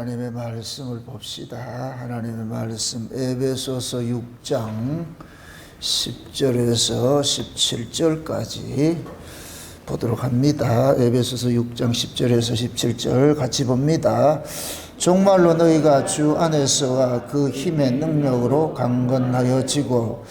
하나님의 말씀을 봅시다. 하나님의 말씀 에베소서 6장 10절에서 17절까지 보도록 합니다. 에베소서 6장 10절에서 17절 같이 봅니다. 정말로 너희가 주 안에서와 그 힘의 능력으로 강건하여지고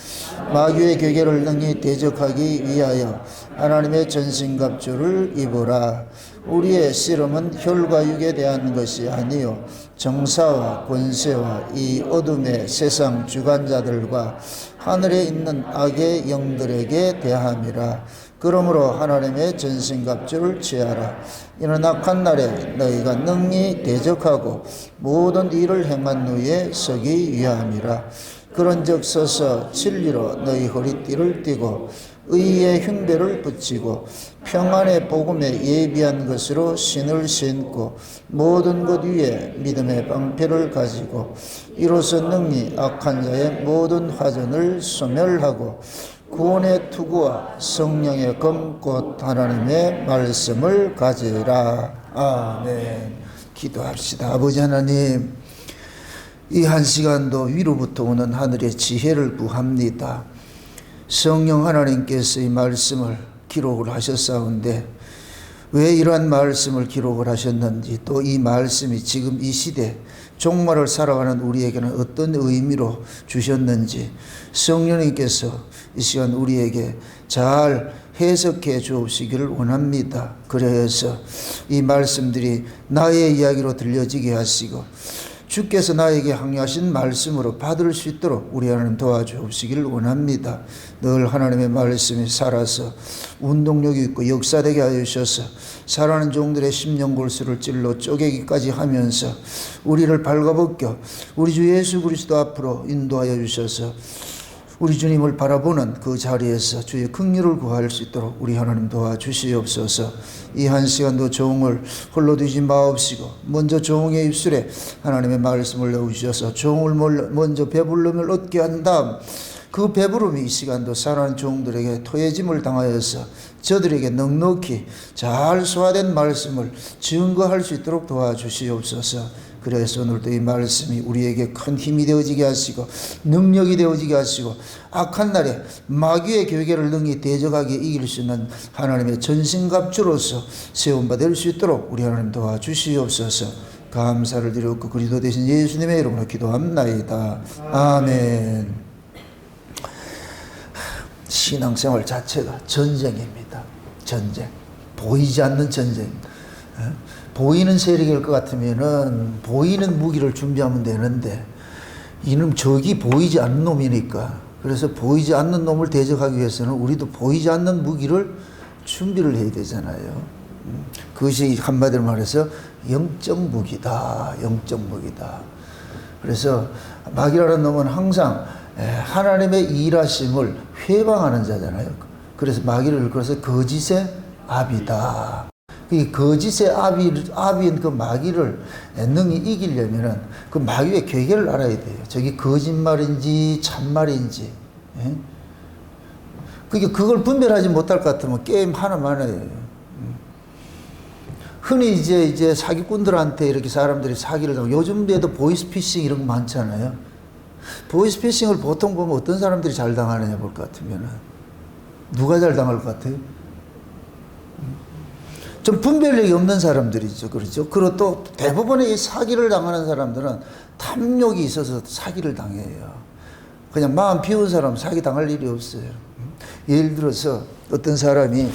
마귀의 괴계를 능히 대적하기 위하여 하나님의 전신갑주를 입으라. 우리의 씨름은 혈과 육에 대한 것이 아니요 정사와 권세와 이 어둠의 세상 주관자들과 하늘에 있는 악의 영들에게 대함이라. 그러므로 하나님의 전신갑주를 취하라. 이는 악한 날에 너희가 능히 대적하고 모든 일을 행한 후에 서기 위함이라. 그런즉 서서 진리로 너희 허리띠를 띠고 의의 흉배를 붙이고 평안의 복음에 예비한 것으로 신을 신고 모든 것 위에 믿음의 방패를 가지고 이로써 능히 악한 자의 모든 화전을 소멸하고 구원의 투구와 성령의 검 곧 하나님의 말씀을 가지라. 아멘. 기도합시다. 아버지 하나님, 이 한 시간도 위로부터 오는 하늘의 지혜를 구합니다. 성령 하나님께서 이 말씀을 기록을 하셨사온데 왜 이러한 말씀을 기록을 하셨는지, 또 이 말씀이 지금 이 시대 종말을 살아가는 우리에게는 어떤 의미로 주셨는지 성령님께서 이 시간 우리에게 잘 해석해 주옵시기를 원합니다. 그래서 이 말씀들이 나의 이야기로 들려지게 하시고 주께서 나에게 항의하신 말씀으로 받을 수 있도록 우리 하나님 도와주옵시기를 원합니다. 늘 하나님의 말씀이 살아서 운동력이 있고 역사되게 하여 주셔서 살아가는 종들의 심령골수를 찔러 쪼개기까지 하면서 우리를 발가벗겨 우리 주 예수 그리스도 앞으로 인도하여 주셔서 우리 주님을 바라보는 그 자리에서 주의 긍휼을 구할 수 있도록 우리 하나님 도와주시옵소서. 이 한 시간도 종을 홀로 두지 마옵시고 먼저 종의 입술에 하나님의 말씀을 넣으셔서 종을 먼저 배불름을 얻게 한 다음 그 배부름이 이 시간도 살아가는 종들에게 토해짐을 당하여서 저들에게 넉넉히 잘 소화된 말씀을 증거할 수 있도록 도와주시옵소서. 그래서 오늘도 이 말씀이 우리에게 큰 힘이 되어지게 하시고 능력이 되어지게 하시고 악한 날에 마귀의 괴계를 능히 대적하게 이길 수 있는 하나님의 전신갑주로서 세움바 될 수 있도록 우리 하나님 도와주시옵소서. 감사를 드렸고 그리스도 되신 예수님의 이름으로 기도합나이다. 아멘. 신앙생활 자체가 전쟁입니다. 전쟁. 보이지 않는 전쟁입니다. 보이는 세력일 것 같으면은 보이는 무기를 준비하면 되는데 이놈 적이 보이지 않는 놈이니까, 그래서 보이지 않는 놈을 대적하기 위해서는 우리도 보이지 않는 무기를 준비를 해야 되잖아요. 그것이 한마디로 말해서 영적 무기다. 영적 무기다. 그래서 마귀라는 놈은 항상 하나님의 일하심을 회방하는 자잖아요. 그래서 마귀를 그래서 거짓의 압이다. 이 거짓의 압인 그 마귀를 능히 이기려면은 그 마귀의 괴계를 알아야 돼요. 저게 거짓말인지 참말인지. 예? 그걸 분별하지 못할 것 같으면 게임 하나만 해요. 흔히 이제 사기꾼들한테 이렇게 사람들이 사기를 당하고 요즘에도 보이스피싱 이런 거 많잖아요. 보이스피싱을 보통 보면 어떤 사람들이 잘 당하느냐 볼 것 같으면은 누가 잘 당할 것 같아요? 좀 분별력이 없는 사람들이죠. 그렇죠. 그리고 또 대부분의 이 사기를 당하는 사람들은 탐욕이 있어서 사기를 당해요. 그냥 마음 비운 사람 사기 당할 일이 없어요. 예를 들어서 어떤 사람이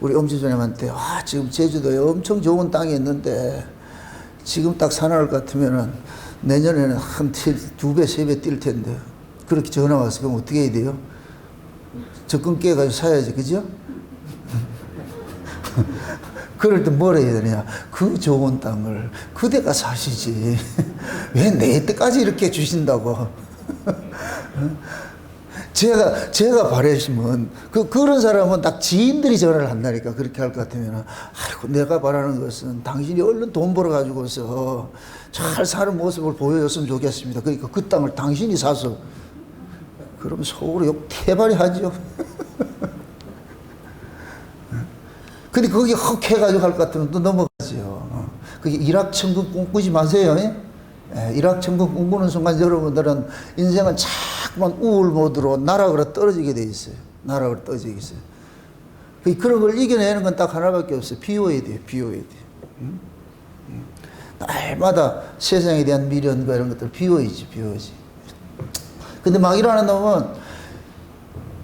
우리 엄지조님한테 지금 제주도에 엄청 좋은 땅이 있는데 지금 딱 사놓을 것 같으면은 내년에는 한 2배, 3배 뛸 텐데 그렇게 전화 와서 그럼 어떻게 해야 돼요? 적금 깨가지고 사야지. 그죠? 그럴 때 뭐라 해야 되냐. 그 좋은 땅을 그대가 사시지. 왜 내 때까지 이렇게 주신다고. 제가 바라시면 그런 사람은 딱 지인들이 전화를 한다니까. 그렇게 할 것 같으면 아이고 내가 바라는 것은 당신이 얼른 돈 벌어 가지고서 잘 사는 모습을 보여줬으면 좋겠습니다. 그러니까 그 땅을 당신이 사서 그러면 속으로 욕 태발이 하죠. 근데 거기 헉 해가지고 할 것 같으면 또 넘어가죠. 그게 일확천금 꿈꾸지 마세요. 일확천금 꿈꾸는 순간 여러분들은 인생은 자꾸만 우울 모드로 나락으로 떨어지게 돼 있어요. 나락으로 떨어지게 있어요. 그런 걸 이겨내는 건 딱 하나밖에 없어요. 비워야 돼요. 비워야 돼요. 날마다 세상에 대한 미련과 이런 것들을 비워야지. 근데 막이라는 놈은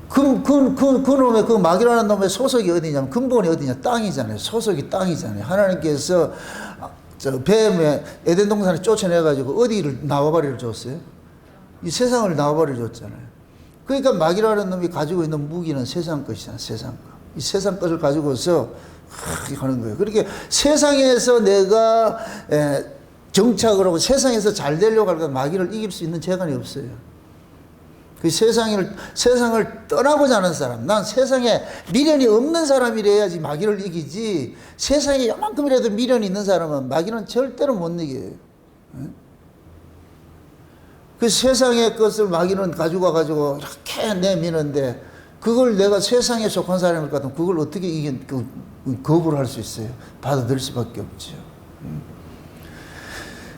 그 놈의 그 막이라는 놈의 소속이 어디냐면 근본이 어디냐? 땅이잖아요. 소속이 땅이잖아요. 하나님께서 저 뱀의 에덴 동산에 쫓아내가지고 어디를 나와바리를 줬어요? 이 세상을 나와바리를 줬잖아요. 그러니까 막이라는 놈이 가지고 있는 무기는 세상 것이잖아요. 세상 것. 이 세상 것을 가지고서 하는 거예요. 그렇게 세상에서 내가 정착을 하고 세상에서 잘 되려고 하면 마귀를 이길 수 있는 재간이 없어요. 그 세상을 떠나고자 하는 사람, 난 세상에 미련이 없는 사람이래야지 마귀를 이기지, 세상에 요만큼이라도 미련이 있는 사람은 마귀는 절대로 못 이겨요. 그 세상의 것을 마귀는 가지고 이렇게 내미는데, 그걸 내가 세상에 속한 사람일 것 같으면 그걸 어떻게 거부를 할 수 있어요? 받아들일 수밖에 없죠.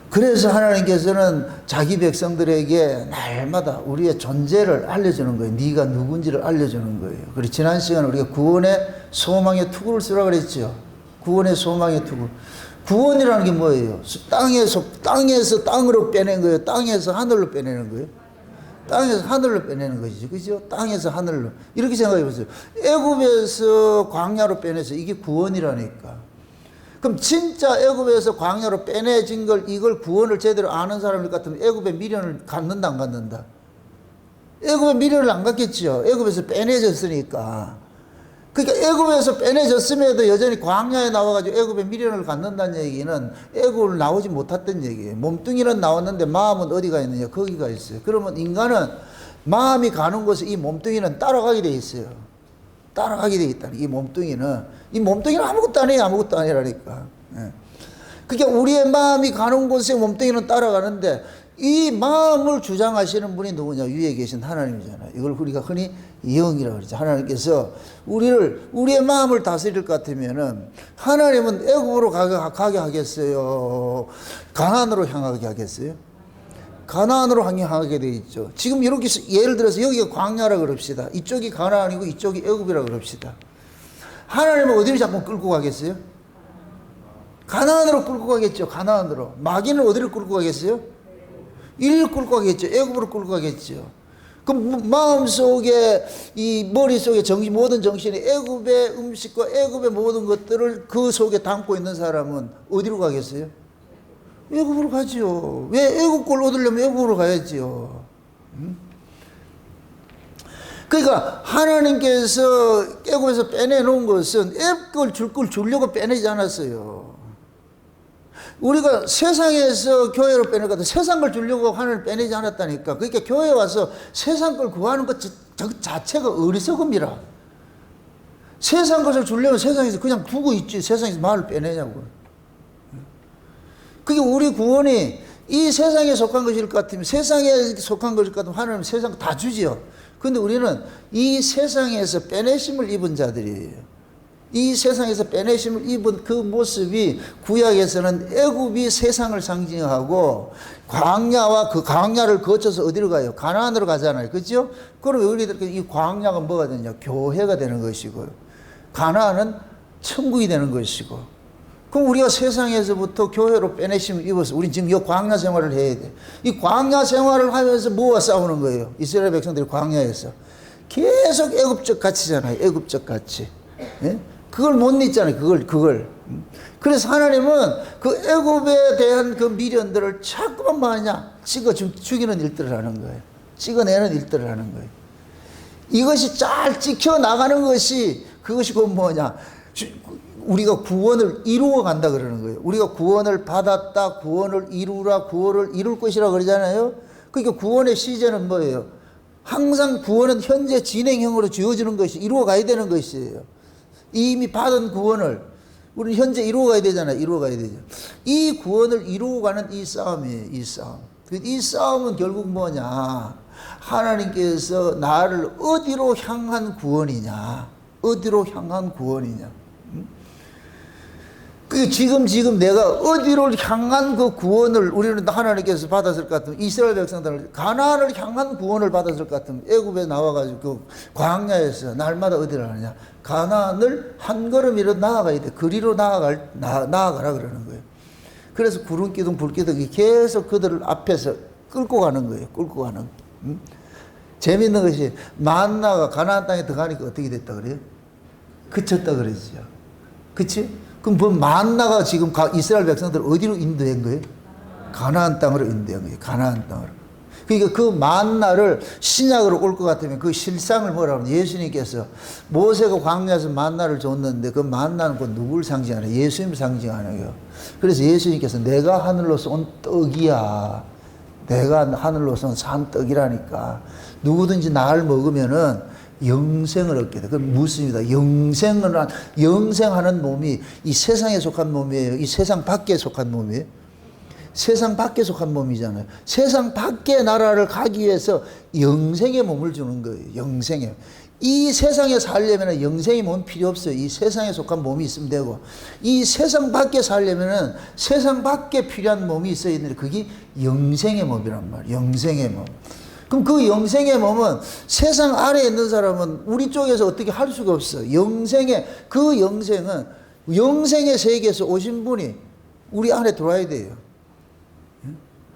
그래서 하나님께서는 자기 백성들에게 날마다 우리의 존재를 알려주는 거예요. 네가 누군지를 알려주는 거예요. 그리고 지난 시간에 우리가 구원의 소망의 투구를 쓰라고 그랬죠. 구원의 소망의 투구. 구원이라는 게 뭐예요? 땅에서 땅으로 빼낸 거예요. 땅에서 하늘로 빼내는 거예요. 땅에서 하늘로 빼내는 것이죠. 그죠? 땅에서 하늘로. 이렇게 생각해 보세요. 애굽에서 광야로 빼내서 이게 구원이라니까. 그럼 진짜 애굽에서 광야로 빼내진 이걸 구원을 제대로 아는 사람일 같으면 애굽의 미련을 갖는다 안 갖는다? 애굽의 미련을 안 갖겠죠. 애굽에서 빼내졌으니까. 그러니까 애굽에서 빼내졌음에도 여전히 광야에 나와가지고 애굽의 미련을 갖는다는 얘기는 애굽을 나오지 못했던 얘기예요. 몸뚱이는 나왔는데 마음은 어디가 있느냐? 거기가 있어요. 그러면 인간은 마음이 가는 곳에 이 몸뚱이는 따라가게 돼 있어요. 따라가게 돼 있다. 이 몸뚱이는 아무것도 아니에요. 아무것도 아니라니까. 그러니까 우리의 마음이 가는 곳에 몸뚱이는 따라가는데, 이 마음을 주장하시는 분이 누구냐? 위에 계신 하나님이잖아요. 이걸 우리가 흔히 영이라고 그러죠. 하나님께서 우리의 마음을 다스릴 것 같으면은, 하나님은 애굽으로 가게 하겠어요? 가나안으로 향하게 하겠어요? 가나안으로 향하게 돼 있죠. 지금 이렇게 예를 들어서 여기가 광야라 그럽시다. 이쪽이 가나안이고 이쪽이 애굽이라 그럽시다. 하나님은 어디로 자꾸 끌고 가겠어요? 가나안으로 끌고 가겠죠. 가나안으로. 마귀는 어디로 끌고 가겠어요? 이리로 끌고 가겠죠. 애굽으로 끌고 가겠죠. 그럼 마음속에, 이 머릿속에 모든 정신이 애굽의 음식과 애굽의 모든 것들을 그 속에 담고 있는 사람은 어디로 가겠어요? 애굽으로 가지요. 왜 애굽 걸 얻으려면 애굽으로 가야지요. 그러니까 하나님께서 애굽에서 빼내놓은 것은 애굽 걸 주려고 빼내지 않았어요. 우리가 세상에서 교회로 빼낼 것 같아. 세상 걸 주려고 하나님 빼내지 않았다니까. 그러니까 교회 와서 세상 걸 구하는 것 자체가 어리석음이라. 세상 것을 주려면 세상에서 그냥 두고 있지. 세상에서 말을 빼내냐고. 그게 우리 구원이 이 세상에 속한 것일 것 같으면, 세상에 속한 것일 것 같으면 하나님은 세상 다 주지요. 근데 우리는 이 세상에서 빼내심을 입은 자들이에요. 이 세상에서 빼내심을 입은 그 모습이 구약에서는 애굽이 세상을 상징하고, 광야와 그 광야를 거쳐서 어디로 가요? 가나안으로 가잖아요. 그렇죠? 그럼 우리들 이 광야가 뭐가 되냐? 교회가 되는 것이고요. 가나안은 천국이 되는 것이고. 그럼 우리가 세상에서부터 교회로 빼내심을 입어서 우리 지금 이 광야 생활을 해야 돼. 이 광야 생활을 하면서 뭐와 싸우는 거예요? 이스라엘 백성들이 광야에서 계속 애굽적 가치잖아요. 애굽적 가치. 예? 그걸 못 잊잖아요. 그걸. 그래서 하나님은 그 애굽에 대한 그 미련들을 자꾸만 뭐하냐? 죽이는 일들을 하는 거예요. 찍어내는 일들을 하는 거예요. 이것이 잘 찍혀 나가는 것이, 그것이 곧 뭐냐? 우리가 구원을 이루어 간다 그러는 거예요. 우리가 구원을 받았다, 구원을 이루라, 구원을 이룰 것이라 그러잖아요. 그러니까 구원의 시제는 뭐예요? 항상 구원은 현재 진행형으로 주어지는 것이, 이루어 가야 되는 것이에요. 이미 받은 구원을 우리는 현재 이루어 가야 되잖아요. 이루어 가야 되죠. 이 구원을 이루어 가는 이 싸움이에요. 이 싸움. 이 싸움은 결국 뭐냐? 하나님께서 나를 어디로 향한 구원이냐? 어디로 향한 구원이냐? 그 지금 내가 어디로 향한 그 구원을 우리는 하나님께서 받았을 것 같으면 이스라엘 백성들을 가나안을 향한 구원을 받았을 것 같으면 애굽에 나와가지고 그 광야에서 날마다 어디를 가느냐 가나안을 한 걸음이라도 나아가야 돼. 그리로 나아가라 그러는 거예요. 그래서 구름 기둥 불 기둥이 계속 그들을 앞에서 끌고 가는 거예요. 끌고 가는. 재밌는 것이 만나가 가나안 땅에 들어가니까 어떻게 됐다 그래요? 그쳤다 그러죠. 그치? 그럼 뭐 만나가 지금 이스라엘 백성들 어디로 인도한 거예요? 가나안 땅으로 인도한 거예요. 가나안 땅으로. 그러니까 그 만나를 신약으로 올 것 같으면 그 실상을 뭐라고 하면 예수님께서 모세가 광야에서 만나를 줬는데 그 만나는 건 누구를 상징하냐? 예수님을 상징하는 거예요. 그래서 예수님께서 내가 하늘로서 온 떡이야. 내가 하늘로서 온 산 떡이라니까. 누구든지 나를 먹으면은 영생을 얻게 돼. 그럼 묻습니다. 영생하는 몸이 이 세상에 속한 몸이에요? 이 세상 밖에 속한 몸이에요? 세상 밖에 속한 몸이잖아요. 세상 밖의 나라를 가기 위해서 영생의 몸을 주는 거예요. 영생의. 이 세상에 살려면 영생의 몸이 필요 없어요. 이 세상에 속한 몸이 있으면 되고, 이 세상 밖에 살려면 세상 밖에 필요한 몸이 있어야 되는데 그게 영생의 몸이란 말이에요. 영생의 몸. 그럼 그 영생의 몸은 세상 아래에 있는 사람은 우리 쪽에서 어떻게 할 수가 없어. 그 영생은 영생의 세계에서 오신 분이 우리 안에 들어와야 돼요.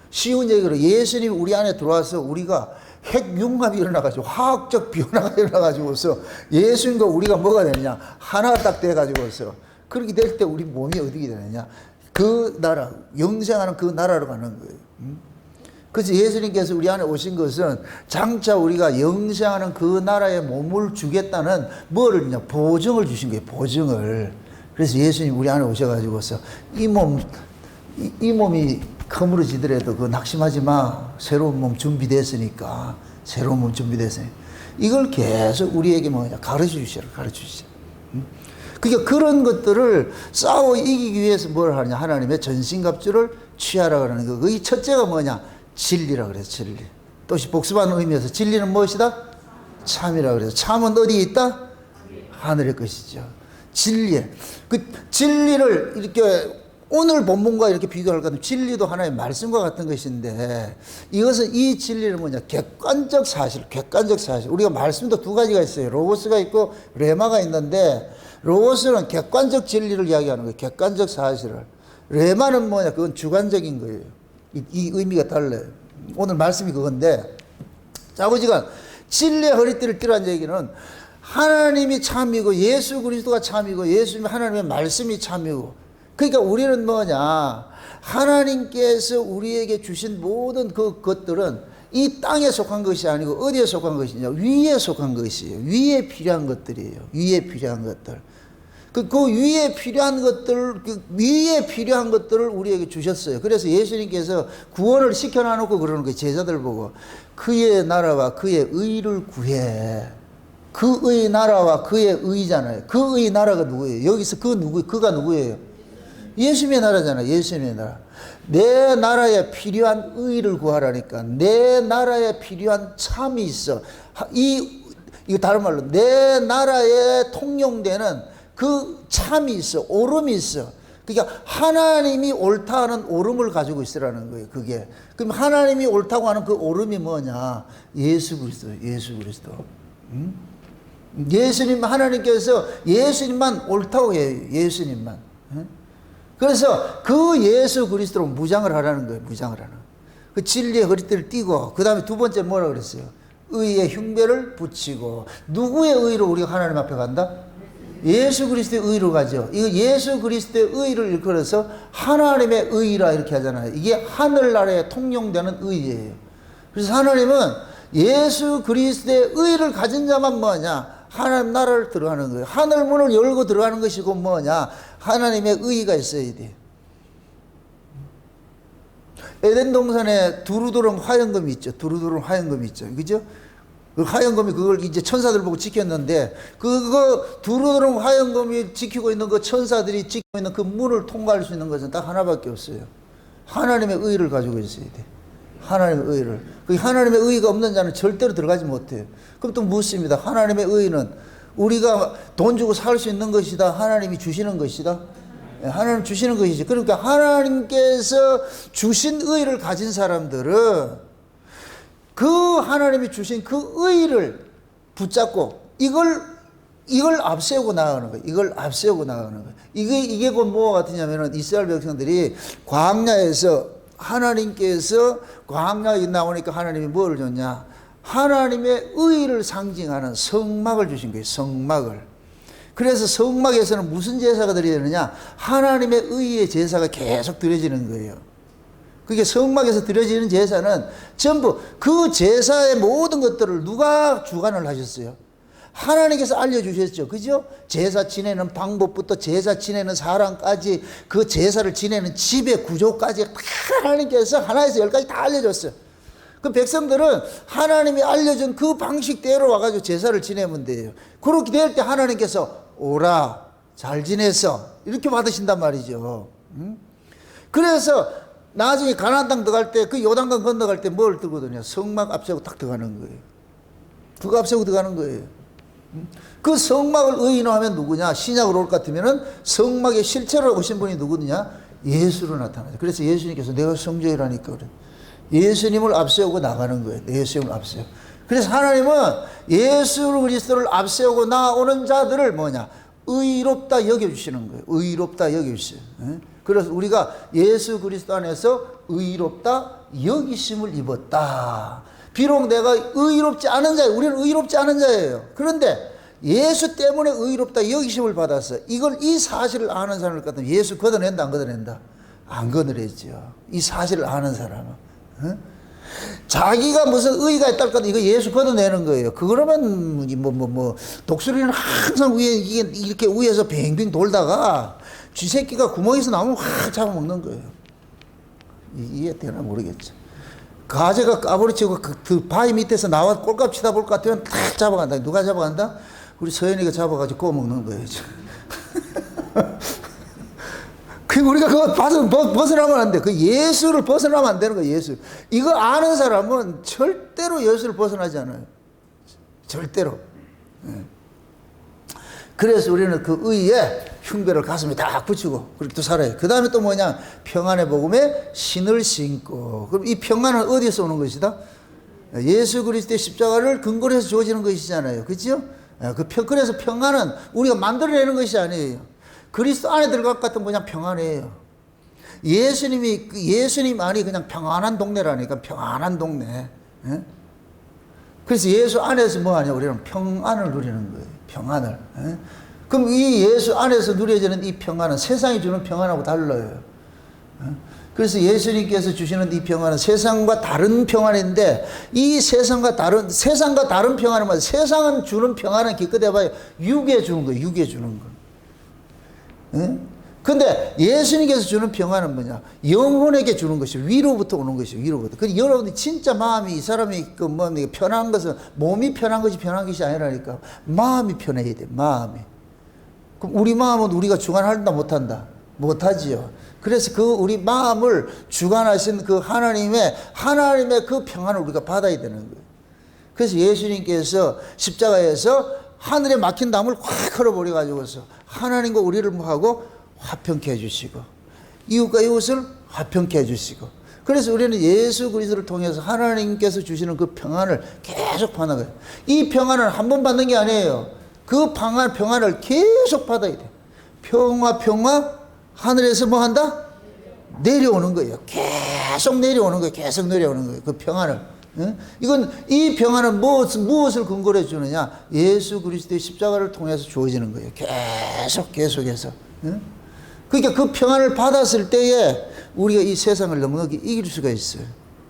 쉬운 얘기로 예수님이 우리 안에 들어와서 우리가 핵융합이 일어나가지고 화학적 변화가 일어나가지고서 예수님과 우리가 뭐가 되느냐 하나가 딱 돼가지고서 그렇게 될 때 우리 몸이 어떻게 되느냐 그 나라 영생하는 그 나라로 가는 거예요. 그래서 예수님께서 우리 안에 오신 것은 장차 우리가 영생하는 그 나라의 몸을 주겠다는 뭐를냐 보증을 주신 거예요. 보증을. 그래서 예수님 우리 안에 오셔가지고서 이 몸이 허물어지더라도 그 낙심하지 마. 새로운 몸 준비됐으니까. 새로운 몸 준비됐으니까. 이걸 계속 우리에게 뭐냐 가르쳐 주시라. 가르쳐 주시라. 그러니까 그런 것들을 싸워 이기기 위해서 뭘 하느냐 하나님의 전신갑주를 취하라 그러는 거. 그 첫째가 뭐냐 진리라 그래서 진리. 또 복습하는 의미에서 진리는 무엇이다? 참이라 그래서 참은 어디에 있다? 하늘의 것이죠. 진리. 그 진리를 이렇게 오늘 본문과 이렇게 비교할 것 같으면 진리도 하나의 말씀과 같은 것인데 이것은 이 진리는 뭐냐 객관적 사실. 우리가 말씀도 두 가지가 있어요. 로고스가 있고 레마가 있는데 로고스는 객관적 진리를 이야기하는 거예요. 객관적 사실을. 레마는 뭐냐 그건 주관적인 거예요. 이 의미가 달라요. 오늘 말씀이 그건데 아버지가 진리의 허리띠를 띠라는 얘기는 하나님이 참이고 예수 그리스도가 참이고 예수님 하나님의 말씀이 참이고 그러니까 우리는 뭐냐 하나님께서 우리에게 주신 모든 그 것들은 이 땅에 속한 것이 아니고 어디에 속한 것이냐 위에 속한 것이에요. 위에 필요한 것들이에요. 위에 필요한 것들. 그 위에 필요한 것들을 우리에게 주셨어요. 그래서 예수님께서 구원을 시켜놔놓고 그러는 거예요. 제자들 보고 그의 나라와 그의 의를 구해. 그의 나라와 그의 의잖아요. 그의 나라가 누구예요? 여기서 그가 누구예요? 예수님의 나라잖아요. 예수님의 나라. 내 나라에 필요한 의를 구하라니까. 내 나라에 필요한 참이 있어. 이거 다른 말로 내 나라에 통용되는 그 참이 있어. 오름이 있어. 그러니까 하나님이 옳다 하는 오름을 가지고 있으라는 거예요. 그게. 그럼 하나님이 옳다고 하는 그 오름이 뭐냐? 예수 그리스도. 예수님 하나님께서 예수님만 옳다고 해요. 예수님만. 그래서 그 예수 그리스도로 무장을 하라는 거예요. 무장을 하는. 그 진리의 허리띠를 띠고 그 다음에 두 번째 뭐라 그랬어요? 의의 흉배를 붙이고. 누구의 의로 우리가 하나님 앞에 간다? 예수 그리스도의 의로 가죠. 이거 예수 그리스도의 의를 일컬어서 하나님의 의라 이렇게 하잖아요. 이게 하늘나라에 통용되는 의예요. 그래서 하나님은 예수 그리스도의 의를 가진 자만 뭐냐? 하나님 나라를 들어가는 거예요. 하늘 문을 열고 들어가는 것이고 뭐냐? 하나님의 의가 있어야 돼. 에덴 동산에 두루두rum 화영금이 있죠. 그죠? 그 화영금이 그걸 이제 천사들 보고 지켰는데 그거 두루두rum 화영금이 지키고 있는 그 천사들이 지키고 있는 그 문을 통과할 수 있는 것은 딱 하나밖에 없어요. 하나님의 의를 가지고 있어야 돼. 하나님의 의를. 그 하나님의 의가 없는 자는 절대로 들어가지 못해요. 그럼 또 묻습니다. 하나님의 의는 우리가 돈 주고 살 수 있는 것이다. 하나님이 주시는 것이다. 하나님 주시는 것이지. 그러니까 하나님께서 주신 의를 가진 사람들은 그 하나님이 주신 그 의를 붙잡고 이걸 앞세우고 나가는 거예요. 이걸 앞세우고 나가는 거예요. 이게 곧 뭐가 같으냐면은 이스라엘 백성들이 광야에서 하나님께서 광야에 나오니까 하나님이 뭐를 줬냐? 하나님의 의를 상징하는 성막을 주신 거예요. 성막을. 그래서 성막에서는 무슨 제사가 드려지느냐? 하나님의 의의 제사가 계속 드려지는 거예요. 그게 성막에서 드려지는 제사는 전부 그 제사의 모든 것들을 누가 주관을 하셨어요? 하나님께서 알려주셨죠. 그죠? 제사 지내는 방법부터 제사 지내는 사람까지 그 제사를 지내는 집의 구조까지 다 하나님께서 하나에서 열까지 다 알려줬어요. 그 백성들은 하나님이 알려준 그 방식대로 와가지고 제사를 지내면 돼요. 그렇게 될 때 하나님께서 오라, 잘 지냈어, 이렇게 받으신단 말이죠. 그래서 나중에 가나안 땅 들어갈 때, 그 요단강 건너갈 때 뭘 들거든요? 성막 앞세우고 딱 들어가는 거예요. 그거 앞세우고 들어가는 거예요. 그 성막을 의인화하면 누구냐? 신약으로 올 것 같으면은 성막의 실체로 오신 분이 누구냐? 예수로 나타나죠. 그래서 예수님께서 내가 성전이라니까 그래. 예수님을 앞세우고 나가는 거예요. 예수님을 앞세워. 그래서 하나님은 예수 그리스도를 앞세우고 나오는 자들을 뭐냐? 의롭다 여겨주시는 거예요. 의롭다 여겨주세요. 그래서 우리가 예수 그리스도 안에서 의롭다 여기심을 입었다. 비록 내가 의롭지 않은 자예요. 우리는 의롭지 않은 자예요. 그런데 예수 때문에 의롭다 여기심을 받았어요. 이 사실을 아는 사람을 같으면 예수 걷어낸다, 안 걷어낸다? 안 걷어내죠. 이 사실을 아는 사람은. 자기가 무슨 의가 있다 할까 이거 예수 걷어내는 거예요. 그러면 독수리는 항상 위에 이렇게 위에서 뱅뱅 돌다가 쥐새끼가 구멍에서 나오면 확 잡아먹는 거예요. 이해되나 모르겠죠. 가재가 까부리치고 그 바위 밑에서 나와 꼴값 치다 볼 것 같으면 탁 잡아간다. 누가 잡아간다? 우리 서현이가 잡아가지고 구워 먹는 거예요. 그 우리가 그거 벗어나면 안 돼. 그 예수를 벗어나면 안 되는 거예요. 예수. 이거 아는 사람은 절대로 예수를 벗어나지 않아요. 절대로. 그래서 우리는 그 의에 흉배를 가슴에 딱 붙이고 그렇게 또 살아요. 그 다음에 또 뭐냐? 평안의 복음에 신을 신고. 그럼 이 평안은 어디서 오는 것이다? 예수 그리스도의 십자가를 근거로 해서 주어지는 것이잖아요. 그렇죠? 그래서 평안은 우리가 만들어내는 것이 아니에요. 그리스도 안에 들어갈 것 같으면 그냥 평안이에요. 예수님 안이 그냥 평안한 동네라니까. 평안한 동네. 예? 그래서 예수 안에서 뭐 하냐? 우리는 평안을 누리는 거예요. 평안을. 예? 그럼 이 예수 안에서 누려지는 이 평안은 세상이 주는 평안하고 달라요. 예? 그래서 예수님께서 주시는 이 평안은 세상과 다른 평안인데, 이 세상과 다른 평안은 뭐야? 세상은 주는 평안은 기껏 해봐야 육에 주는 거예요. 육에 주는 거. 예? 근데 예수님께서 주는 평안은 뭐냐? 영혼에게 주는 것이 위로부터 오는 것이에요. 위로부터. 근데 여러분이 진짜 마음이 이 사람이 편한 것은 몸이 편한 것이 편한 것이 아니라니까. 마음이 편해야 돼. 마음이. 그럼 우리 마음은 우리가 주관한다 못한다? 못하지요. 그래서 그 우리 마음을 주관하신 그 하나님의 그 평안을 우리가 받아야 되는 거예요. 그래서 예수님께서 십자가에서 하늘에 막힌 담을 확 흘러버려가지고서 하나님과 우리를 뭐하고 화평케 해주시고 이웃과 이웃을 화평케 해주시고, 그래서 우리는 예수 그리스도를 통해서 하나님께서 주시는 그 평안을 계속 받는 거예요. 이 평안을 한 번 받는 게 아니에요. 그 평안을 계속 받아야 돼요. 평화 하늘에서 뭐 한다? 내려오는 거예요. 계속 내려오는 거예요. 계속 내려오는 거예요. 그 평안을. 이 평안은 무엇을 근거로 해주느냐? 예수 그리스도의 십자가를 통해서 주어지는 거예요. 계속해서. 그러니까 그 평안을 받았을 때에 우리가 이 세상을 넉넉히 이길 수가 있어요.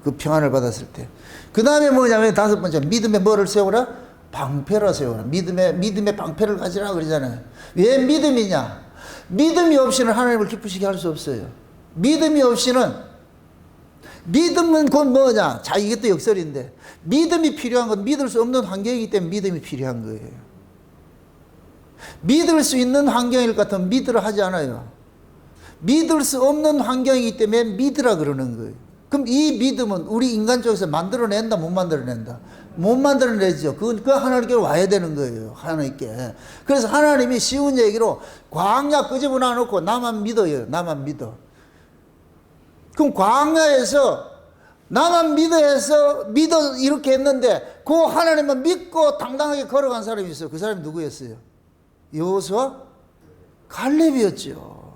그 평안을 받았을 때. 그 다음에 뭐냐면 다섯 번째, 믿음의 뭐를 세우라? 방패를 세우라. 믿음의 방패를 가지라 그러잖아요. 왜 믿음이냐? 믿음이 없이는 하나님을 기쁘시게 할 수 없어요. 믿음은 곧 뭐냐? 자, 이게 또 역설인데, 믿음이 필요한 건 믿을 수 없는 환경이기 때문에 믿음이 필요한 거예요. 믿을 수 있는 환경일 것 같으면 믿으라 하지 않아요. 믿을 수 없는 환경이기 때문에 믿으라 그러는 거예요. 그럼 이 믿음은 우리 인간 쪽에서 만들어낸다, 못 만들어낸다? 못 만들어내죠. 그 하나님께 와야 되는 거예요. 하나님께. 그래서 하나님이 쉬운 얘기로 광야 끄집어놔 놓고 나만 믿어요. 나만 믿어. 그럼 광야에서 나만 믿어 이렇게 했는데 그 하나님만 믿고 당당하게 걸어간 사람이 있어요. 그 사람이 누구였어요? 여호수아 갈렙이었죠.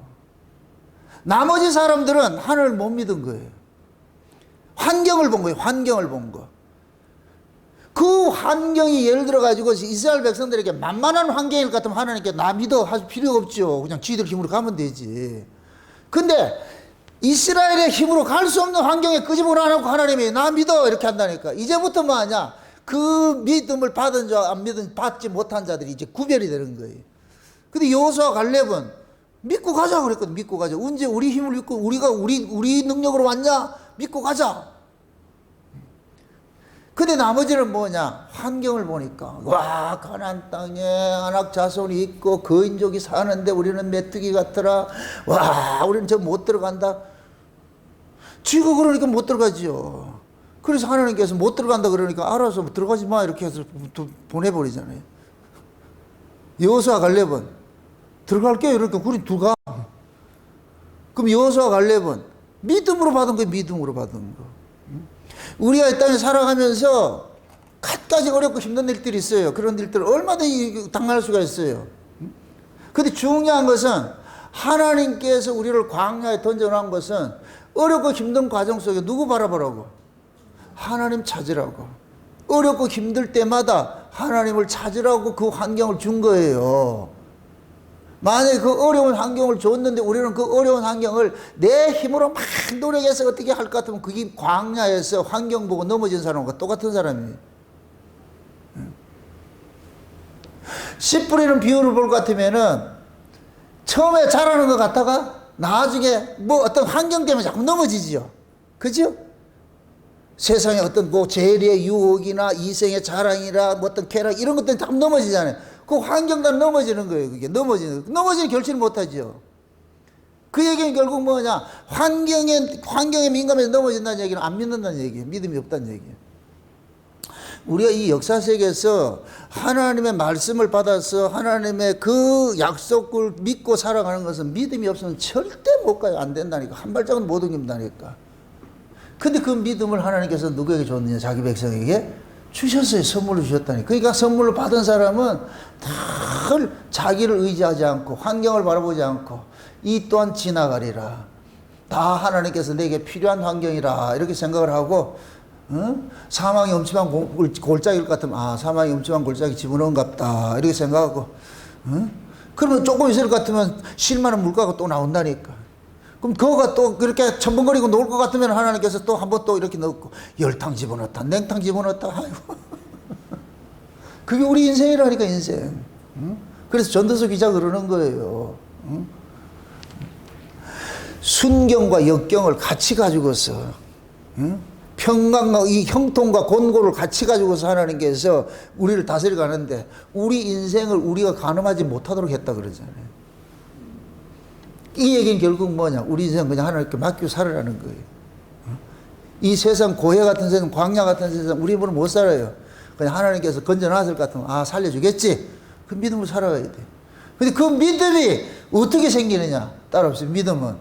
나머지 사람들은 하나님을 못 믿은 거예요. 환경을 본 거예요. 환경을 본 거. 그 환경이 예를 들어 가지고 이스라엘 백성들에게 만만한 환경일 것 같으면 하나님께 나 믿어 할 필요 없죠. 그냥 지들 힘으로 가면 되지. 근데 이스라엘의 힘으로 갈 수 없는 환경에 끄집어놔 놓고 하나님이 나 믿어 이렇게 한다니까. 이제부터 뭐 하냐? 그 믿음을 받은 자, 안 믿은, 받지 못한 자들이 이제 구별이 되는 거예요. 근데 여호수아 갈렙은 믿고 가자 그랬거든. 믿고 가자. 언제 우리 힘을 믿고 우리 능력으로 왔냐? 믿고 가자. 근데 나머지는 뭐냐? 환경을 보니까 와 가나안 땅에 아낙 자손이 있고 거인족이 사는데 우리는 메뚜기 같더라. 와 우리는 저 못 들어간다. 쥐가 그러니까 못 들어가지요. 그래서 하나님께서 못 들어간다 그러니까 알아서 들어가지 마 이렇게 해서 보내버리잖아요. 여호수아 갈렙은 들어갈게요 이렇게 우리 들어가. 그럼 여호수아 갈렙은 믿음으로 받은 거예요. 믿음으로 받은 거. 우리가 이 땅에 살아가면서 갖가지 어렵고 힘든 일들이 있어요. 그런 일들을 얼마든지 당할 수가 있어요. 근데 중요한 것은 하나님께서 우리를 광야에 던져놓은 것은 어렵고 힘든 과정 속에 누구 바라보라고? 하나님 찾으라고. 어렵고 힘들 때마다 하나님을 찾으라고 그 환경을 준 거예요. 만약에 그 어려운 환경을 줬는데 우리는 그 어려운 환경을 내 힘으로 막 노력해서 어떻게 할 것 같으면 그게 광야에서 환경 보고 넘어진 사람과 똑같은 사람이에요. 씨 뿌리는 비유를 볼 것 같으면은 처음에 잘하는 것 같다가 나중에 뭐 어떤 환경 때문에 자꾸 넘어지지요. 그죠? 세상에 어떤 뭐 재리의 유혹이나 이생의 자랑이나 뭐 어떤 쾌락 이런 것 때문에 자꾸 넘어지잖아요. 그 환경 때문에 넘어지는 거예요. 그게 넘어지는 결실을 못하죠. 그 얘기는 결국 뭐냐? 환경에 민감해서 넘어진다는 얘기는 안 믿는다는 얘기예요. 믿음이 없다는 얘기예요. 우리가 이 역사 세계에서 하나님의 말씀을 받아서 하나님의 그 약속을 믿고 살아가는 것은 믿음이 없으면 절대 못 가요. 안 된다니까. 한 발짝은 못 옮긴다니까. 근데 그 믿음을 하나님께서 누구에게 줬느냐? 자기 백성에게 주셨어요. 선물로 주셨다니. 그러니까 선물로 받은 사람은 다 자기를 의지하지 않고 환경을 바라보지 않고 이 또한 지나가리라. 다 하나님께서 내게 필요한 환경이라 이렇게 생각을 하고 사망이 엄침한 골짜기일 것 같으면 사망이 엄침한 골짜기 집어넣은갑다 이렇게 생각하고 그러면 조금 있을 것 같으면 실만한 물가가 또 나온다니까. 그럼 그거가 또 그렇게 첨벙거리고 놓을 것 같으면 하나님께서 또 한번 또 이렇게 넣고 열탕 집어넣었다 냉탕 집어넣었다. 아이고. 그게 우리 인생이라니까 인생. 그래서 전도서 기자가 그러는 거예요. 순경과 역경을 같이 가지고서 평강과 이 형통과 곤고를 같이 가지고서 하나님께서 우리를 다스려 가는데 우리 인생을 우리가 가늠하지 못하도록 했다 그러잖아요. 이 얘기는 결국 뭐냐? 우리 인생 그냥 하나님께 맡기고 살아라는 거예요. 이 세상 고해 같은 세상, 광야 같은 세상 우리 입으로 못 살아요. 그냥 하나님께서 건져놨을 것 같으면 살려주겠지. 그 믿음으로 살아가야 돼. 근데 그 믿음이 어떻게 생기느냐? 따라합시다. 믿음은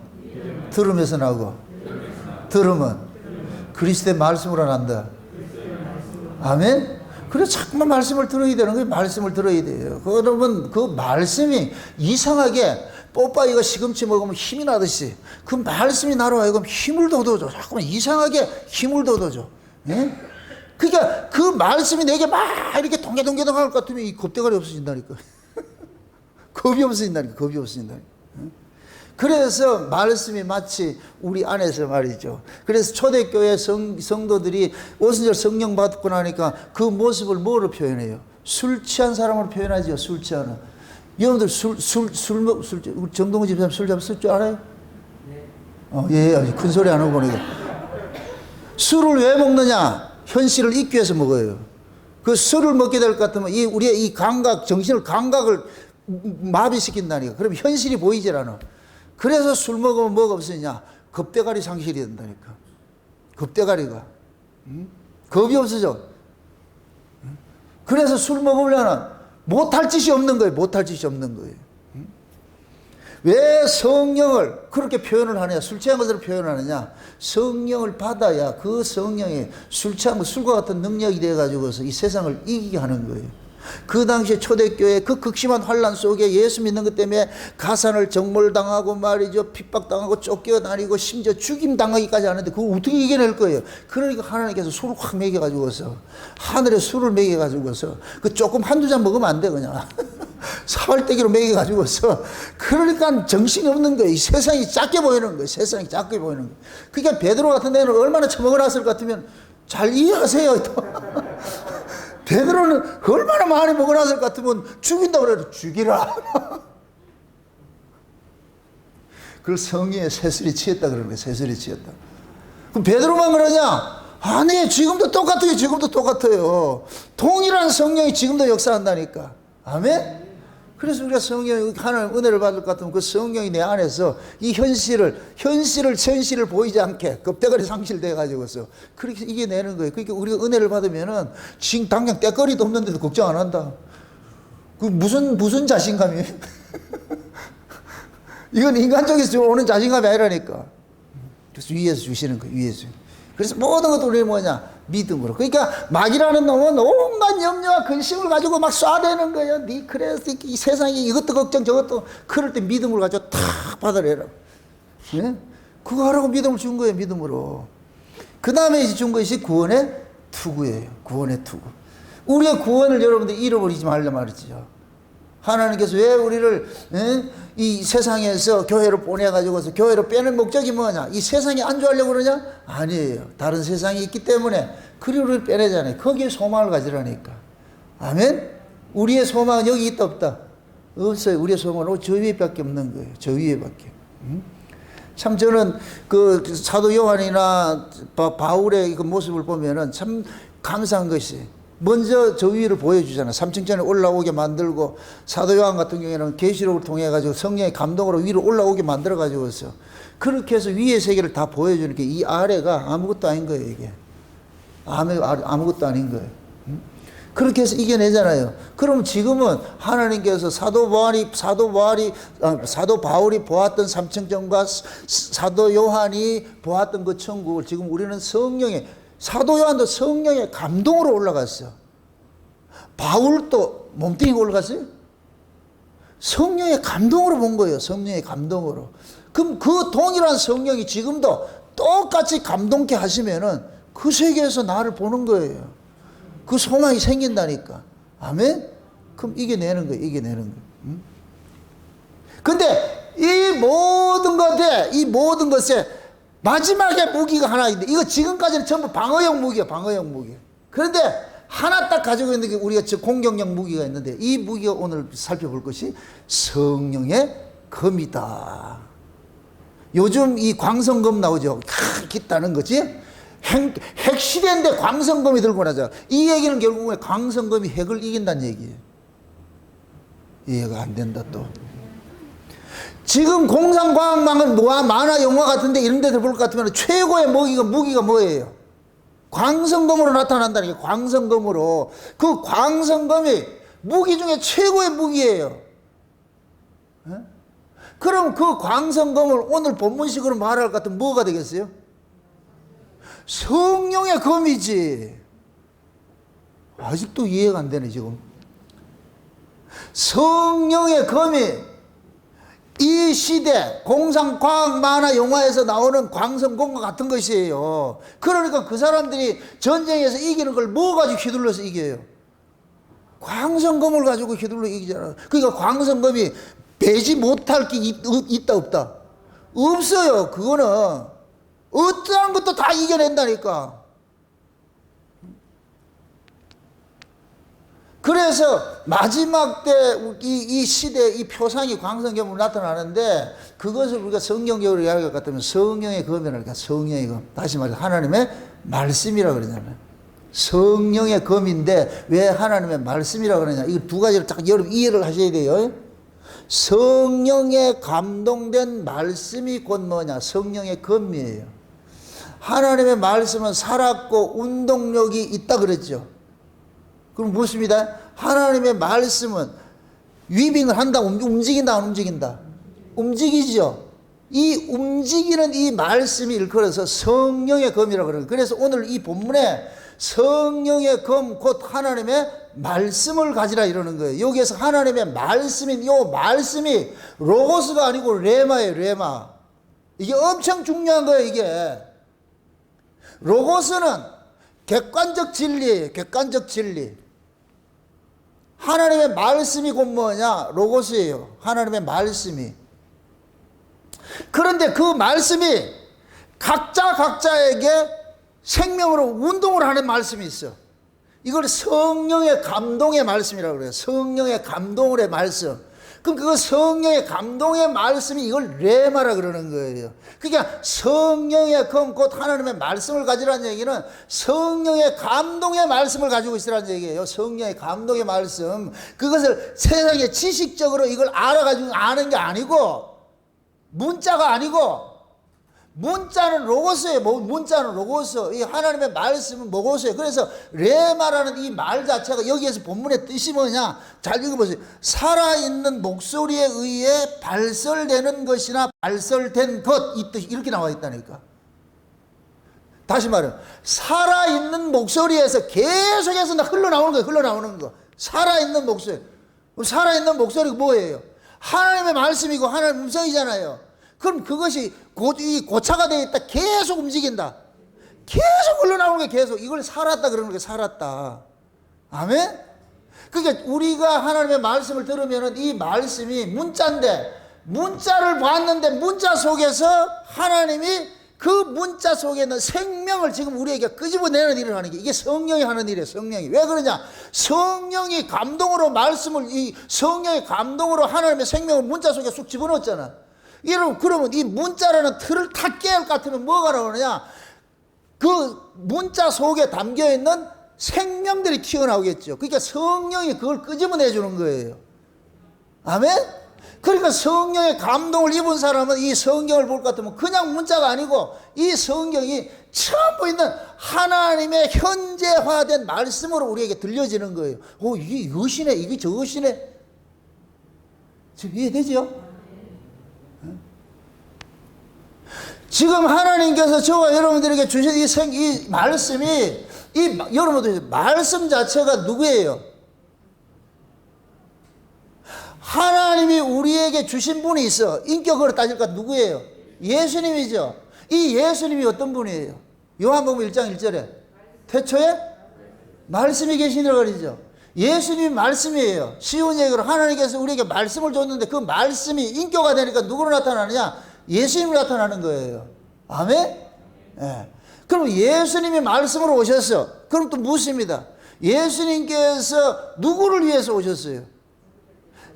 들으면서 나고 들으면 그리스도의 말씀으로 난다. 아멘? 그래서 자꾸만 말씀을 들어야 되는 거예요. 말씀을 들어야 돼요. 그러면 그 말씀이 이상하게 뽀빠이가 시금치 먹으면 힘이 나듯이 그 말씀이 나로 하여금 힘을 돋워줘. 자꾸만 이상하게 힘을 돋워줘. 예? 그러니까 그 말씀이 내게 막 이렇게 동계동계동 할 것 같으면 이 겁대가리 없어진다니까. 겁이 없어진다니까. 겁이 없어진다니까. 그래서 말씀이 마치 우리 안에서 말이죠. 그래서 초대교회 성도들이 오순절 성령 받고 나니까 그 모습을 뭐로 표현해요? 술 취한 사람으로 표현하죠. 술 취하는. 여러분들 정동훈 집사님 술 잡을 줄 알아요? 네. 예, 큰 소리 안 하고 보니까. 술을 왜 먹느냐? 현실을 잊기 위해서 먹어요. 그 술을 먹게 될 것 같으면 우리의 이 감각, 감각을 마비시킨다니까. 그럼 현실이 보이질 않아. 그래서 술 먹으면 뭐가 없으냐? 겁대가리 상실이 된다니까. 겁대가리가. 겁이 없어져. 그래서 술 먹으려면 못할 짓이 없는 거예요. 못할 짓이 없는 거예요. 왜 성령을 그렇게 표현을 하느냐, 술 취한 것으로 표현하느냐. 성령을 받아야 그 성령이 술 취한 것, 술과 같은 능력이 돼가지고서 이 세상을 이기게 하는 거예요. 그 당시에 초대교회 그 극심한 환란 속에 예수 믿는 것 때문에 가산을 정몰당하고 말이죠, 핍박당하고 쫓겨다니고 심지어 죽임당하기까지 하는데 그걸 어떻게 이겨낼 거예요? 그러니까 하나님께서 술을 확 먹여가지고서, 하늘에 술을 먹여가지고서, 그 조금 한두 잔 먹으면 안 돼 그냥 사활대기로 먹여가지고서, 그러니까 정신이 없는 거예요. 이 세상이 작게 보이는 거예요. 세상이 작게 보이는 거예요. 그러니까 베드로 같은 데는 얼마나 처먹어놨을 것 같으면 잘 이해하세요. 베드로는 얼마나 많이 먹어놨을 것 같으면 죽인다고 그래도 죽이라. 그걸 성령의 세술이 취했다 그러는 거예요. 세술이 취했다. 그럼 베드로만 그러냐? 아니, 지금도 똑같아요. 지금도 똑같아요. 동일한 성령이 지금도 역사한다니까. 아멘? 그래서 우리가 성령, 하나님 은혜를 받을 것 같으면 그 성령이 내 안에서 이 현실을 보이지 않게 겁대가리 상실돼가지고서 그렇게 이겨내는 거예요. 그러니까 우리가 은혜를 받으면은 지금 당장 때거리도 없는데도 걱정 안 한다. 그 무슨 자신감이에요? 이건 인간적에서 오는 자신감이 아니라니까. 그래서 위에서 주시는 거예요. 위에서. 그래서 모든 것도 우리 뭐냐? 믿음으로. 그러니까 마귀라는 놈은 온갖 염려와 근심을 가지고 막 쏴대는 거예요. 그래서 이 세상에 이것도 걱정 저것도, 그럴 때 믿음을 가지고 탁 받아내라. 예? 그거 하라고 믿음을 준 거예요. 믿음으로. 그 다음에 준 것이 구원의 투구예요. 구원의 투구. 우리의 구원을 여러분들 잃어버리지 말라 말이죠. 하나님께서 왜 우리를 이 세상에서 교회로 보내가지고서 교회로 빼는 목적이 뭐냐? 이 세상에 안주하려고 그러냐? 아니에요. 다른 세상이 있기 때문에 그리고 우리를 빼내잖아요. 거기에 소망을 가지라니까. 아멘? 우리의 소망은 여기 있다 없다? 없어요. 우리의 소망은 저 위에밖에 없는 거예요. 저 위에밖에. 참 저는 그 사도 요한이나 바울의 그 모습을 보면은 참 감사한 것이, 먼저 저 위를 보여주잖아요. 삼층전에 올라오게 만들고, 사도 요한 같은 경우에는 계시록을 통해 가지고 성령의 감동으로 위로 올라오게 만들어 가지고서 그렇게 해서 위의 세계를 다 보여주는 게, 이 아래가 아무것도 아닌 거예요. 이게 아무것도 아닌 거예요. 그렇게 해서 이겨내잖아요. 그럼 지금은 하나님께서 사도 바울이 보았던 삼층전과 사도 요한이 보았던 그 천국을 지금 우리는 사도 요한도 성령의 감동으로 올라갔어요. 바울도 몸뚱이가 올라갔어요. 성령의 감동으로 본 거예요. 성령의 감동으로. 그럼 그 동일한 성령이 지금도 똑같이 감동케 하시면은 그 세계에서 나를 보는 거예요. 그 소망이 생긴다니까. 아멘? 그럼 이겨내는 거예요. 이겨내는 거예요. 근데 이 모든 것에 마지막에 무기가 하나 있는데, 이거 지금까지는 전부 방어용 무기야. 방어용 무기. 그런데 하나 딱 가지고 있는 게 우리가 공격용 무기가 있는데, 이 무기가 오늘 살펴볼 것이 성령의 검이다. 요즘 이 광선검 나오죠. 있다는 거지. 핵시대인데 광선검이 들고 나자. 이 얘기는 결국에 광선검이 핵을 이긴다는 얘기예요. 이해가 안 된다 또. 지금 공상과학망은 만화 영화 같은데 이런 데서 볼 것 같으면 최고의 무기가 뭐예요? 광선검으로 나타난다는 게, 광선검으로. 그 광선검이 무기 중에 최고의 무기예요. 에? 그럼 그 광선검을 오늘 본문식으로 말할 것 같으면 뭐가 되겠어요? 성령의 검이지. 아직도 이해가 안 되네 지금. 성령의 검이 이 시대 공상과학 만화 영화에서 나오는 광선검과 같은 것이에요. 그러니까 그 사람들이 전쟁에서 이기는 걸 뭐 가지고 휘둘러서 이겨요? 광선검을 가지고 휘둘러 이기잖아요. 그러니까 광선검이 배지 못할 게 있다 없다? 없어요. 그거는 어떠한 것도 다 이겨낸다니까. 그래서 마지막 때 이 시대 이 표상이 광선검으로 나타나는데, 그것을 우리가 성경적으로 이야기할 것 같으면 성령의 검이라니까. 성령의 검. 다시 말해서 하나님의 말씀이라고 그러잖아요. 성령의 검인데 왜 하나님의 말씀이라고 그러냐. 이거 두 가지를 딱 여러분 이해를 하셔야 돼요. 성령의 감동된 말씀이 곧 뭐냐? 성령의 검이에요. 하나님의 말씀은 살았고 운동력이 있다 그랬죠. 그럼 무엇입니다? 하나님의 말씀은 위빙을 한다, 움직인다, 안 움직인다? 움직이죠. 이 움직이는 이 말씀이 일컬어서 성령의 검이라고 그래요. 그래서 오늘 이 본문에 성령의 검, 곧 하나님의 말씀을 가지라 이러는 거예요. 여기에서 하나님의 말씀인 이 말씀이 로고스가 아니고 레마예요, 레마. 이게 엄청 중요한 거예요, 이게. 로고스는 객관적 진리예요, 객관적 진리. 하나님의 말씀이 곧 뭐냐? 로고스예요. 하나님의 말씀이. 그런데 그 말씀이 각자에게 생명으로 운동을 하는 말씀이 있어. 이걸 성령의 감동의 말씀이라고 그래요. 성령의 감동의 말씀. 그럼 그 성령의 감동의 말씀이 이걸 레마라 그러는 거예요. 그러니까 성령의 검, 곧 하나님의 말씀을 가지라는 얘기는 성령의 감동의 말씀을 가지고 있으라는 얘기예요. 성령의 감동의 말씀. 그것을 세상에 지식적으로 이걸 알아가지고 아는 게 아니고, 문자가 아니고, 문자는 로고스예요. 문자는 로고스. 이 하나님의 말씀은 로고스예요. 그래서 레마라는 이 말 자체가 여기에서 본문의 뜻이 뭐냐? 잘 읽어보세요. 살아있는 목소리에 의해 발설되는 것이나 발설된 것, 이 뜻이 이렇게 나와 있다니까. 다시 말해, 살아있는 목소리에서 계속해서 흘러나오는 거예요. 흘러나오는 거. 살아있는 목소리. 살아있는 목소리가 뭐예요? 하나님의 말씀이고 하나님의 음성이잖아요. 그럼 그것이 고차가 되어 있다. 계속 움직인다. 계속 흘러나오는 거예요. 계속. 이걸 살았다 그러는 거예요. 살았다. 아멘? 그러니까 우리가 하나님의 말씀을 들으면 이 말씀이 문자인데, 문자를 봤는데 문자 속에서 하나님이 그 문자 속에 있는 생명을 지금 우리에게 끄집어내는 일을 하는 게, 이게 성령이 하는 일이에요. 성령이. 왜 그러냐? 성령이 감동으로 말씀을, 이 성령의 감동으로 하나님의 생명을 문자 속에 쑥 집어넣었잖아. 여러분, 그러면 이 문자라는 틀을 다 깨알 같으면 뭐가 나오느냐? 그 문자 속에 담겨 있는 생명들이 튀어나오겠죠. 그러니까 성령이 그걸 끄집어내 주는 거예요. 아멘? 그러니까 성령의 감동을 입은 사람은 이 성경을 볼 것 같으면 그냥 문자가 아니고 이 성경이 전부 있는 하나님의 현재화된 말씀으로 우리에게 들려지는 거예요. 이게 이것이네, 이게 저것이네. 지금 이해되죠? 지금 하나님께서 저와 여러분들에게 주신 이 말씀이, 여러분들 말씀 자체가 누구예요? 하나님이 우리에게 주신 분이 있어. 인격으로 따질까 누구예요? 예수님이죠. 이 예수님이 어떤 분이에요? 요한복음 1장 1절에 태초에 말씀이 계시니라 그러죠. 예수님이 말씀이에요. 쉬운 얘기로 하나님께서 우리에게 말씀을 줬는데 그 말씀이 인격화 되니까 누구로 나타나느냐? 예수님이 나타나는 거예요. 아멘? 예. 그럼 예수님이 말씀으로 오셨어. 그럼 또 묻습니다. 예수님께서 누구를 위해서 오셨어요?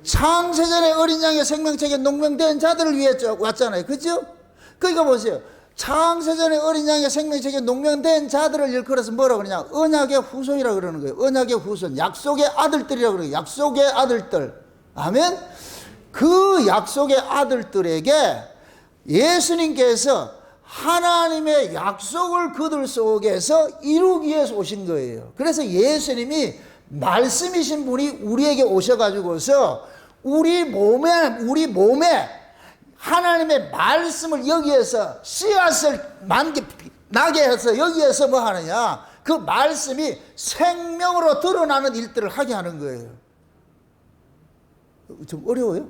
창세전에 어린 양의 생명책에 농명된 자들을 위해 왔잖아요. 그죠? 그러니까 보세요. 창세전에 어린 양의 생명책에 농명된 자들을 일컬어서 뭐라고 그러냐? 언약의 후손이라고 그러는 거예요. 언약의 후손. 약속의 아들들이라고 그래요. 약속의 아들들. 아멘? 그 약속의 아들들에게 예수님께서 하나님의 약속을 그들 속에서 이루기 위해서 오신 거예요. 그래서 예수님이 말씀이신 분이 우리에게 오셔가지고서 우리 몸에 하나님의 말씀을 여기에서 씨앗을 나게 해서 여기에서 뭐 하느냐? 그 말씀이 생명으로 드러나는 일들을 하게 하는 거예요. 좀 어려워요?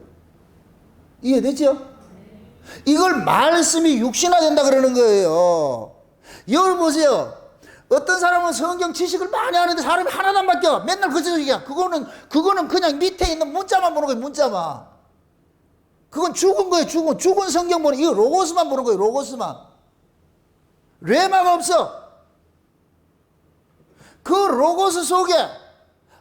이해되죠? 이걸 말씀이 육신화된다 그러는 거예요. 여러분 보세요. 어떤 사람은 성경 지식을 많이 하는데 사람이 하나도 안 바뀌어. 맨날 그 지식이야. 그거는 그냥 밑에 있는 문자만 보는 거예요. 문자만. 그건 죽은 거예요. 죽은 성경 보는, 이거 로고스만 보는 거예요. 로고스만. 레마가 없어. 그 로고스 속에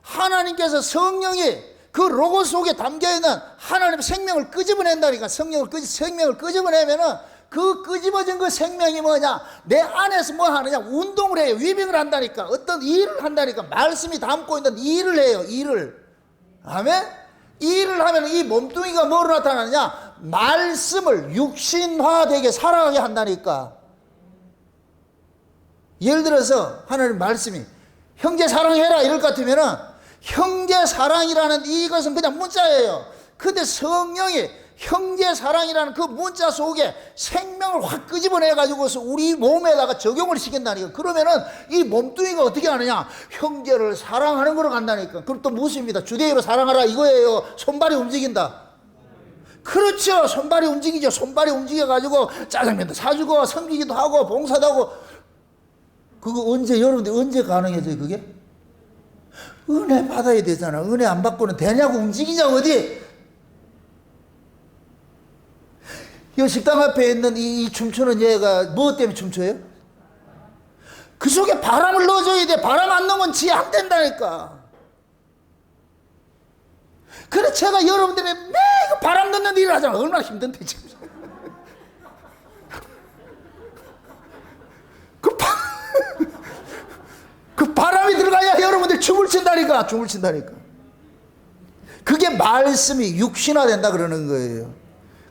하나님께서 성령이 그 로고스 속에 담겨있는 하나님의 생명을 끄집어낸다니까. 생명을 끄집어내면은 그 끄집어진 그 생명이 뭐냐? 내 안에서 뭐 하느냐? 운동을 해요. 위빙을 한다니까. 어떤 일을 한다니까. 말씀이 담고 있는 일을 해요. 일을. 아멘? 일을 하면 이 몸뚱이가 뭐로 나타나느냐? 말씀을 육신화되게 살아가게 한다니까. 예를 들어서 하나님 말씀이 형제 사랑해라 이럴 것 같으면은 형제 사랑이라는 이것은 그냥 문자예요. 근데 성령이 형제 사랑이라는 그 문자 속에 생명을 확 끄집어내가지고서 우리 몸에다가 적용을 시킨다니까. 그러면은 이 몸뚱이가 어떻게 하느냐? 형제를 사랑하는 거로 간다니까. 그럼 또 무엇입니다? 주대의로 사랑하라 이거예요. 손발이 움직인다. 그렇죠. 손발이 움직이죠. 손발이 움직여가지고 짜장면도 사주고 섬기기도 하고 봉사도 하고. 그거 언제, 여러분들 언제 가능해져요 그게? 은혜 받아야 되잖아. 은혜 안 받고는 되냐고. 움직이냐고 어디? 이 식당 앞에 있는 이 춤추는 얘가 뭐 때문에 춤춰요? 그 속에 바람을 넣어줘야 돼. 바람 안 넣으면 지 안 된다니까. 그래 제가 여러분들이 매일 바람 넣는 일을 하잖아. 얼마나 힘든데 지금. 그 바람이 들어가야 여러분들 춤을 춘다니까. 춤을 춘다니까. 그게 말씀이 육신화된다 그러는 거예요.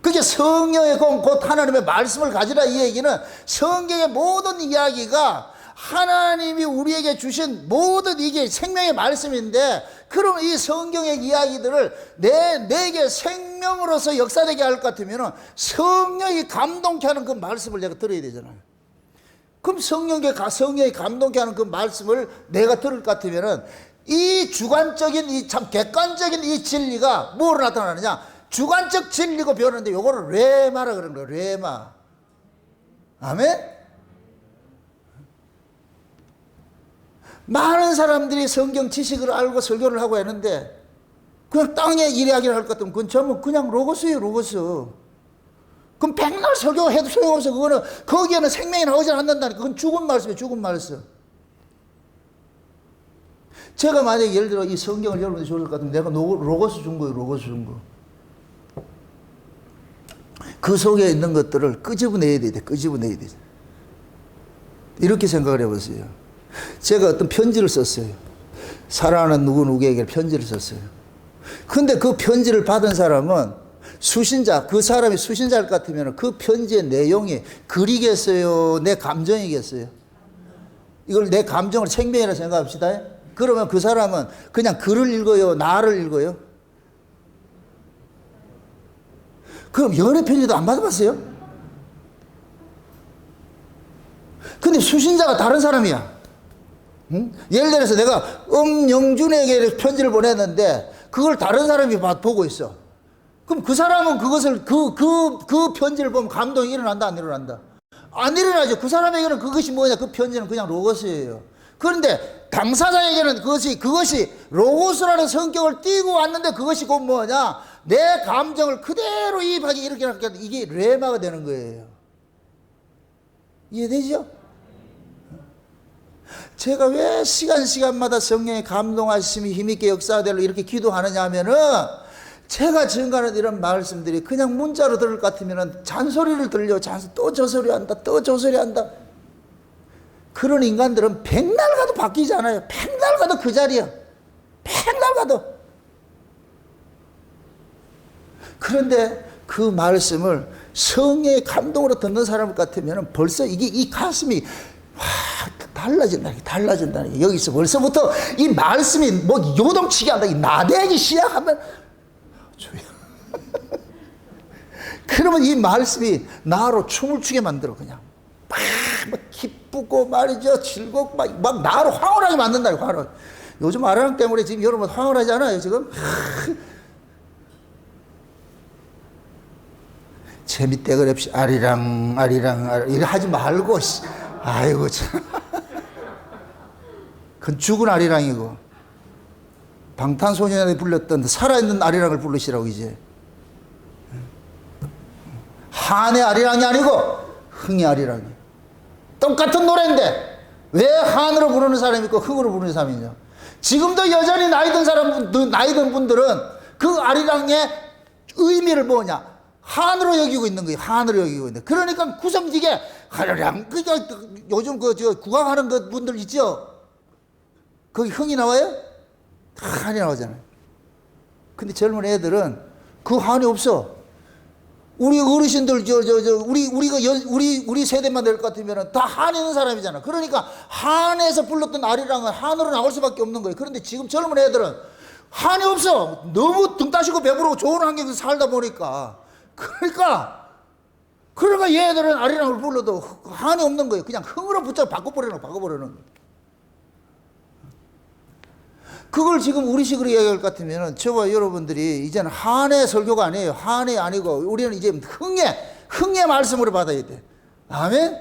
그게 성령의 곧 하나님의 말씀을 가지라 이 얘기는 성경의 모든 이야기가 하나님이 우리에게 주신 모든 이게 생명의 말씀인데, 그럼 이 성경의 이야기들을 내게 생명으로서 역사되게 할 것 같으면 성령이 감동케 하는 그 말씀을 내가 들어야 되잖아요. 그럼 성령이 감동케 하는 그 말씀을 내가 들을 것 같으면 이 주관적인 이 참 객관적인 이 진리가 뭐로 나타나느냐? 주관적 진리고 배우는데 요거를 레마라 그러는 거예요. 레마. 아멘? 많은 사람들이 성경 지식을 알고 설교를 하고 했는데 그냥 땅에 이야기를 할 것 같으면 그건 전부 그냥 로고스예요. 로고스. 그럼 백날 설교해도 소용없어. 그거는 거기에는 생명이 나오지 않는다니까. 그건 죽은 말씀이에요. 죽은 말씀. 제가 만약에 예를 들어 이 성경을 여러분들이 줄 것 같으면 내가 로고스 준 거예요. 로고스 준 거. 그 속에 있는 것들을 끄집어내야 돼. 끄집어내야 돼. 이렇게 생각을 해보세요. 제가 어떤 편지를 썼어요. 사랑하는 누구에게 편지를 썼어요. 근데 그 편지를 받은 사람은 수신자, 그 사람이 수신자일 것 같으면 그 편지의 내용이 글이겠어요? 내 감정이겠어요? 이걸 내 감정을 생명이라 생각합시다. 그러면 그 사람은 그냥 글을 읽어요? 나를 읽어요? 그럼 연애 편지도 안 받아봤어요? 근데 수신자가 다른 사람이야. 응? 예를 들어서 내가 영준에게 편지를 보냈는데 그걸 다른 사람이 보고 있어. 그럼 그 사람은 그것을 그 편지를 보면 감동이 일어난다 안 일어난다? 안 일어나죠. 그 사람에게는 그것이 뭐냐? 그 편지는 그냥 로고스예요. 그런데 당사자에게는 그것이 로고스라는 성격을 띠고 왔는데 그것이 곧 뭐냐? 내 감정을 그대로 이입하게 이렇게 하니까 이게 레마가 되는 거예요. 이해되죠? 제가 왜 시간마다 성령의 감동하심이 힘있게 역사되려 이렇게 기도하느냐 하면은 제가 증거하는 이런 말씀들이 그냥 문자로 들을 것 같으면 잔소리를 들려. 또 저 소리 한다. 또 저 소리 한다. 그런 인간들은 백날 가도 바뀌지 않아요. 백날 가도 그 자리야. 백날 가도. 그런데 그 말씀을 성령의 감동으로 듣는 사람 같으면 벌써 이게 이 가슴이 달라진다. 여기서 벌써부터 이 말씀이 뭐 요동치게 한다. 이 나대기 시작하면 그러면 이 말씀이 나로 춤을 추게 만들어. 그냥 막 기쁘고 말이죠. 즐겁고 막 나로 황홀하게 만든다. 황홀. 요즘 아랑 때문에 지금 여러분 황홀하잖아요. 지금 재밌대가 없이 아리랑 이래 하지 말고 아이고 참. 그건 죽은 아리랑이고 방탄소년단이 불렀던 살아있는 아리랑을 부르시라고. 이제 한의 아리랑이 아니고 흥의 아리랑이. 똑같은 노래인데 왜 한으로 부르는 사람이 있고 흥으로 부르는 사람이 있냐. 지금도 여전히 나이 든 분들은 그 아리랑의 의미를 뭐냐, 한으로 여기고 있는 거예요. 한으로 여기고 있는. 그러니까 구성지게 하려량 그러니까 요즘 국악하는 그 분들 있죠. 거기 흥이 나와요? 다 한이 나오잖아요. 근데 젊은 애들은 그 한이 없어. 우리 어르신들, 우리 세대만 될 것 같으면 다 한에 있는 사람이잖아. 그러니까 한에서 불렀던 아리랑은 한으로 나올 수밖에 없는 거예요. 그런데 지금 젊은 애들은 한이 없어. 너무 등 따시고 배부르고 좋은 환경에서 살다 보니까. 그러니까 얘들은 아리랑을 불러도 한이 없는 거예요. 그냥 흥으로 붙잡고 바꿔버리는 거예요. 그걸 지금 우리식으로 이야기할 것 같으면 저와 여러분들이 이제는 한의 설교가 아니에요. 한이 아니고 우리는 이제 흥의 말씀으로 받아야 돼. 아멘?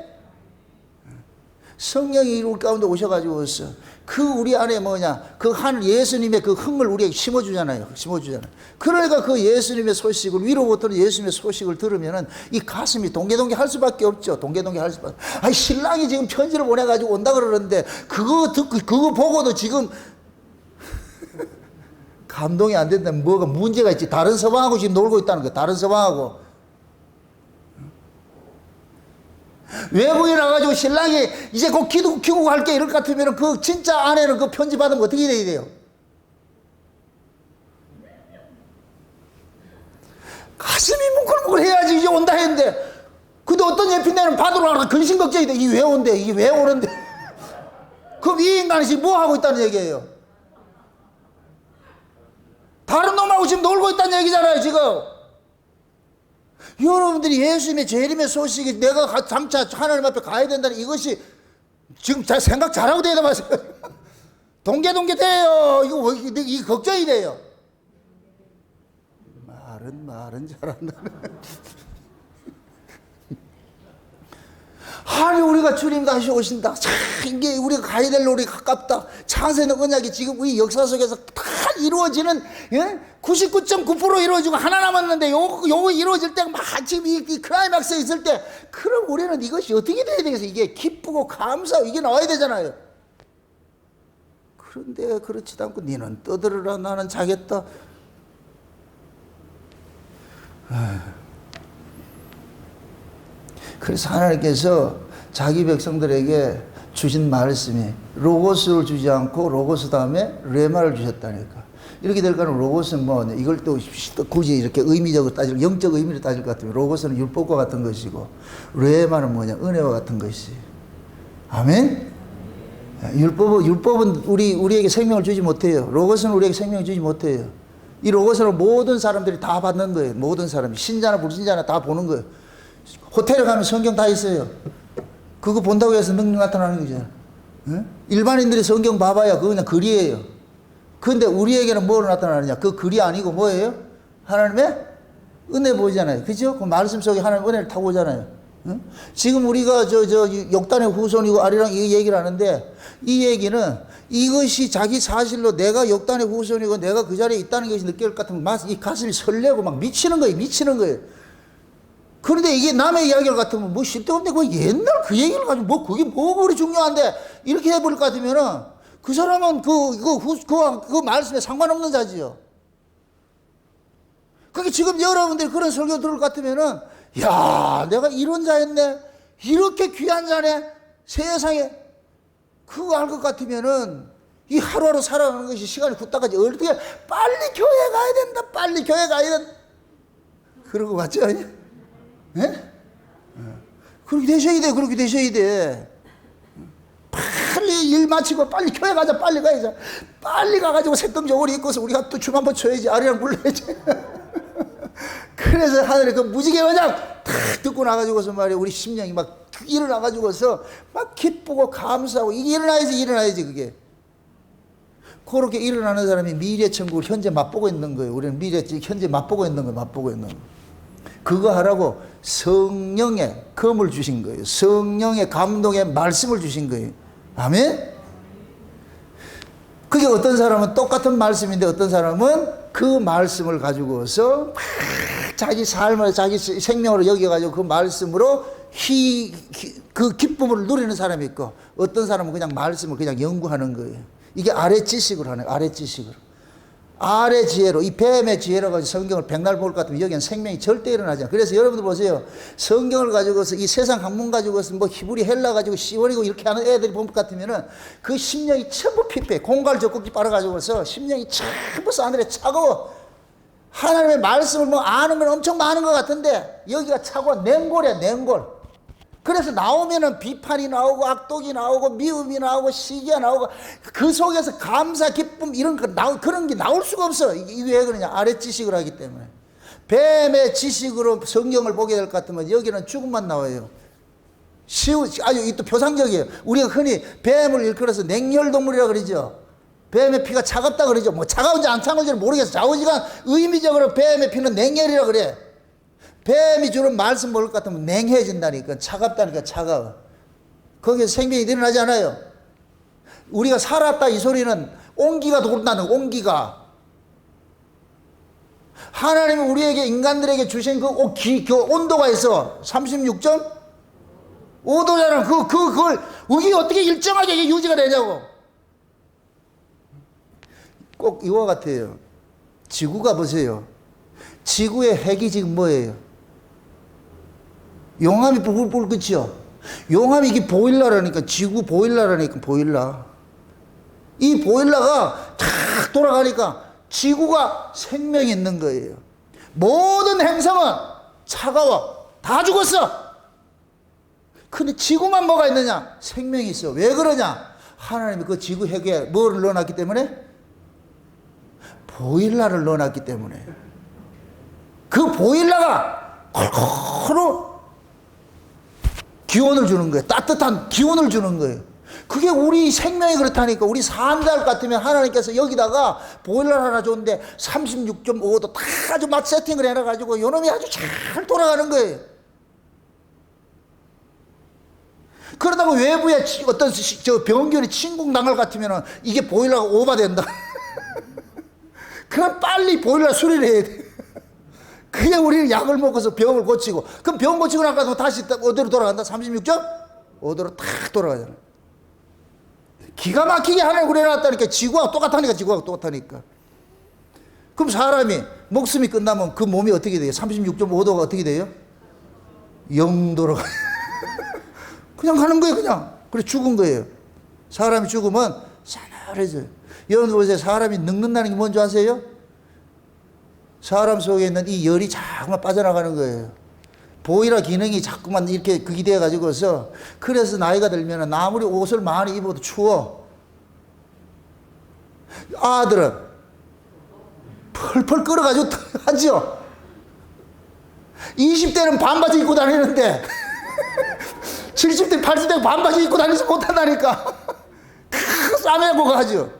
성령이 우리 가운데 오셔가지고서 그 우리 안에 그 한 예수님의 그 흥을 우리에게 심어주잖아요. 그러니까 그 예수님의 소식을, 위로부터 예수님의 소식을 들으면은 이 가슴이 동계동계 할 수밖에 없죠. 신랑이 지금 편지를 보내가지고 온다 그러는데 그거 듣고, 그거 보고도 지금 감동이 안 된다면 뭐가 문제가 있지. 다른 서방하고 지금 놀고 있다는 거야. 다른 서방하고. 외국에 나가지고 신랑이 이제 곧 기도 갈게 이럴 것 같으면 그 진짜 아내는 그 편지 받으면 어떻게 돼야 돼요? 가슴이 뭉클뭉클 해야지 이제 온다 했는데, 근데 어떤 예피네는 받으러 가서 근심걱정이 돼. 이게 왜 오는데? 그럼 이 인간이 지금 뭐 하고 있다는 얘기예요? 다른 놈하고 지금 놀고 있다는 얘기잖아요, 지금. 여러분들이 예수님의 재림의 소식이 내가 장차 하나님 앞에 가야 된다는 이것이 지금 생각 잘하고 되다 마세요. 동계 돼요. 이거 걱정이 돼요. 말은 잘한다. 아니, 우리가 주님 다시 오신다. 참, 이게 우리가 가야 될 놀이 가깝다. 차세는 언약이 지금 우리 역사 속에서 다 이루어지는, 99.9% 이루어지고 하나 남았는데 요거 이루어질 때 막 지금 이 클라이막스에 있을 때, 그럼 우리는 이것이 어떻게 돼야 되겠어요? 이게 기쁘고 감사하고 이게 나와야 되잖아요. 그런데 그렇지도 않고 니는 떠들어라, 나는 자겠다. 그래서 하나님께서 자기 백성들에게 주신 말씀이 로고스를 주지 않고 로고스 다음에 레마를 주셨다니까. 이렇게 될 거는 로고스는 이걸 또 굳이 이렇게 의미적으로 영적 의미로 따질 것 같으면 로고스는 율법과 같은 것이고 레마는 은혜와 같은 것이. 아멘? 율법은 우리에게 생명을 주지 못해요. 로고스는 우리에게 생명을 주지 못해요. 이 로고스는 모든 사람들이 다 받는 거예요. 모든 사람이. 신자나 불신자나 다 보는 거예요. 호텔에 가면 성경 다 있어요. 그거 본다고 해서 능력 나타나는 거죠. 일반인들이 성경 봐봐야 그거 그냥 글이에요. 그런데 우리에게는 뭐로 나타나느냐? 그 글이 아니고 뭐예요? 하나님의 은혜 보이잖아요. 그죠? 그 말씀 속에 하나님의 은혜를 타고 오잖아요. 지금 우리가 역단의 후손이고 아리랑 이 얘기를 하는데, 이 얘기는 이것이 자기 사실로 내가 역단의 후손이고 내가 그 자리에 있다는 것이 느낄 것 같으면 이 가슴이 설레고 막 미치는 거예요. 그런데 이게 남의 이야기를 같으면 쓸데없는데 그 옛날 그 얘기를 가지고 그게 뭐가 그리 중요한데 이렇게 해버릴 것 같으면은 그 사람은 그 말씀에 상관없는 자지요. 그게 지금 여러분들이 그런 설교 들을 것 같으면은, 야, 내가 이런 자였네, 이렇게 귀한 자네, 세상에. 그거 알 것 같으면은 이 하루하루 살아가는 것이 시간이 굳다까지 어떻게 빨리 교회 가야 된다, 빨리 교회 가야 된다. 그런 거 맞지 않냐? 예? 그렇게 되셔야 돼. 빨리 일 마치고 빨리 교회 가자, 빨리 가야죠. 빨리 가가지고 색동저고리 입고서 우리가 또 춤 한번 춰야지, 아리랑 불러야지. 그래서 하늘에 그 무지개 언약 탁 듣고 나가지고서 말이야, 우리 심령이 막 일어나가지고서 막 기쁘고 감사하고, 이게 일어나야지 그게. 그렇게 일어나는 사람이 미래 천국을 현재 맛보고 있는 거예요. 우리는 현재 맛보고 있는 거예요. 그거 하라고 성령의 검을 주신 거예요. 성령의 감동의 말씀을 주신 거예요. 아멘? 그게 어떤 사람은 똑같은 말씀인데 어떤 사람은 그 말씀을 가지고서 자기 삶을 자기 생명으로 여겨가지고 그 말씀으로 그 기쁨을 누리는 사람이 있고, 어떤 사람은 그냥 말씀을 그냥 연구하는 거예요. 이게 아래 지식으로 하는 거예요. 아래 지혜로, 이 뱀의 지혜로 가지고 성경을 백날 볼 것 같으면 여기는 생명이 절대 일어나지 않아요. 그래서 여러분들 보세요. 성경을 가지고서 이 세상 학문 가지고서 히브리 헬라 가지고 시원이고 이렇게 하는 애들이 볼 것 같으면은 그 심령이 전부 피폐해. 공갈 젖꼭지 빨아가지고서 심령이 전부 싸늘해 차가워. 하나님의 말씀을 뭐 아는 건 엄청 많은 것 같은데 여기가 차고 냉골이야, 냉골. 그래서 나오면은 비판이 나오고 악독이 나오고 미움이 나오고 시기가 나오고 그 속에서 감사, 기쁨 이런 그런 게 나올 수가 없어. 이게 왜 그러냐? 아래 지식을 하기 때문에. 뱀의 지식으로 성경을 보게 될 것 같으면 여기는 죽음만 나와요. 아주 또 표상적이에요. 우리가 흔히 뱀을 일컬어서 냉혈동물이라고 그러죠. 뱀의 피가 차갑다 그러죠. 뭐 차가운지 안 차가운지는 모르겠어. 좌우지간 의미적으로 뱀의 피는 냉혈이라 그래. 뱀이 주는 말씀 먹을 것 같으면 냉해진다니까. 차갑다니까. 차가워. 거기서 생명이 일어나지 않아요. 우리가 살았다 이 소리는 온기가 돈다는 온기가. 하나님은 우리에게 인간들에게 주신 그 온도가 있어. 36.5도잖아. 그걸 이게 어떻게 일정하게 이게 유지가 되냐고. 꼭 이와 같아요. 지구가 보세요. 지구의 핵이 지금 뭐예요? 용암이 뿔뿔 끓죠. 용암이 이게 보일러라니까. 지구 보일러라니까. 보일러. 이 보일러가 탁 돌아가니까 지구가 생명이 있는 거예요. 모든 행성은 차가워. 다 죽었어. 근데 지구만 뭐가 있느냐? 생명이 있어. 왜 그러냐? 하나님이 그 지구 핵에 뭐를 넣어놨기 때문에? 보일러를 넣어놨기 때문에. 그 보일러가 콜콜콜 기온을 주는 거예요. 따뜻한 기온을 주는 거예요. 그게 우리 생명이 그렇다니까. 우리 산달 같으면 하나님께서 여기다가 보일러 하나 줬는데 36.5도 다 아주 맛 세팅을 해놔가지고 요놈이 아주 잘 돌아가는 거예요. 그러다가 외부에 어떤 병균이 침공당할 같으면 이게 보일러가 오버된다. 그럼 빨리 보일러 수리를 해야 돼. 그게 우리는 약을 먹어서 병을 고치고, 그럼 병 고치고 나서 다시 어디로 돌아간다? 36.5도로 탁 돌아가잖아. 기가 막히게 하나님 그려놨다니까. 지구하고 똑같다니까. 지구하고 똑같다니까. 그럼 사람이 목숨이 끝나면 그 몸이 어떻게 돼요? 36.5도가 어떻게 돼요? 0도로 가요. 그냥 가는 거예요. 그냥. 그래 죽은 거예요. 사람이 죽으면 싸늘해져요. 여러분 보세요. 사람이 늙는다는 게 뭔지 아세요? 사람 속에 있는 이 열이 자꾸만 빠져나가는 거예요. 보일러 기능이 자꾸만 이렇게 극이 되어가지고서, 그래서 나이가 들면 아무리 옷을 많이 입어도 추워. 아들은 펄펄 끓어가지고 하죠. 20대는 반바지 입고 다니는데 70대, 80대 반바지 입고 다니지 못한다니까. 싸매고 가죠.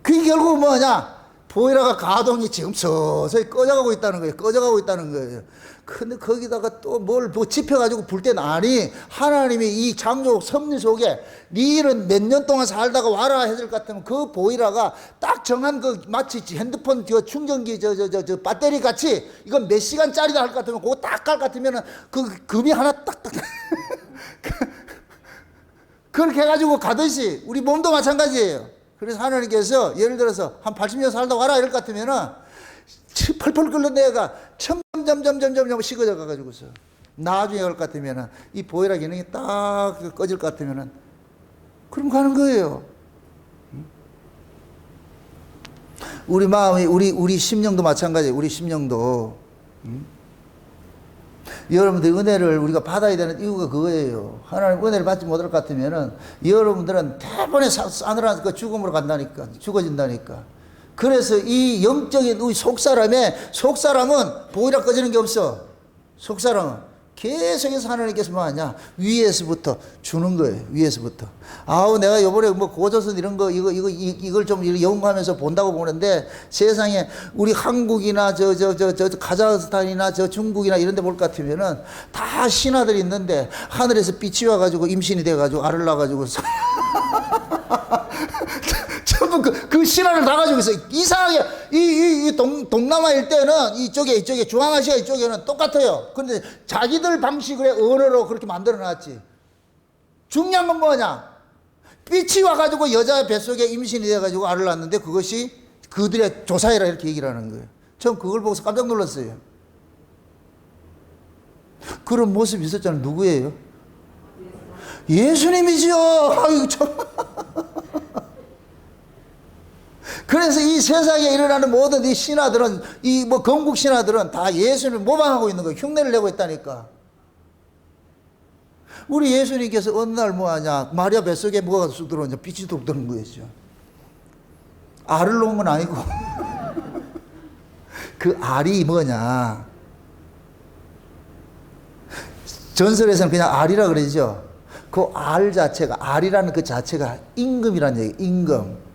그게 결국 뭐냐? 보일러가 가동이 지금 서서히 꺼져가고 있다는 거예요. 꺼져가고 있다는 거예요. 근데 거기다가 또 뭘 집혀가지고 불 때는 아니, 하나님이 이 창조 섭리 속에 니는 몇 년 동안 살다가 와라 했을 것 같으면 그 보일러가 딱 정한 그 마치 핸드폰 충전기 배터리 같이 이건 몇 시간짜리다 할 것 같으면 그거 딱 갈 것 같으면은 그 금이 하나 딱딱 그렇게 해가지고 가듯이 우리 몸도 마찬가지예요. 그래서 하나님께서 예를 들어서 한 80년 살다 와라 이럴 것 같으면은 펄펄 끓는 데가 점점 식어져 가가지고서 나중에 갈 것 같으면은 이 보일러 기능이 딱 꺼질 것 같으면은 그럼 가는 거예요. 우리 마음이 우리 심령도 마찬가지예요. 우리 심령도 여러분들 은혜를 우리가 받아야 되는 이유가 그거예요. 하나님 은혜를 받지 못할 것 같으면은 여러분들은 대번에 싸늘한 그 죽음으로 간다니까. 죽어진다니까. 그래서 이 영적인 우리 속사람은 보일러 꺼지는 게 없어. 속사람은 계속해서 하나님께서 뭐 하냐? 위에서부터 주는 거예요. 위에서부터. 아우, 내가 요번에 뭐 고조선 이런 거, 이걸 좀 연구하면서 본다고 보는데 세상에 우리 한국이나 저 카자흐스탄이나 저 중국이나 이런 데 볼 것 같으면은 다 신하들이 있는데 하늘에서 빛이 와가지고 임신이 돼가지고 알을 낳아가지고 전부 그 신화를 다 가지고 있어요. 이상하게 이 동남아 일대는 이쪽에 중앙아시아 이쪽에는 똑같아요. 그런데 자기들 방식의 언어로 그렇게 만들어 놨지. 중요한 건 뭐냐? 빛이 와가지고 여자 뱃속에 임신이 돼가지고 알을 낳았는데 그것이 그들의 조사이라 이렇게 얘기를 하는 거예요. 전 그걸 보고서 깜짝 놀랐어요. 그런 모습이 있었잖아요. 누구예요? 예수님이죠. 아유 참. 그래서 이 세상에 일어나는 모든 이 신화들은, 이 뭐 건국 신화들은 다 예수님을 모방하고 있는 거예요. 흉내를 내고 있다니까. 우리 예수님께서 어느 날 뭐 하냐, 마리아 뱃속에 뭐가 쑥 들어오냐, 빛이 뚝 들어오는 거였죠. 알을 놓은 건 아니고. 그 알이 뭐냐, 전설에서는 그냥 알이라 그러죠. 그 알 자체가, 알이라는 그 자체가 임금이라는 얘기예요. 임금.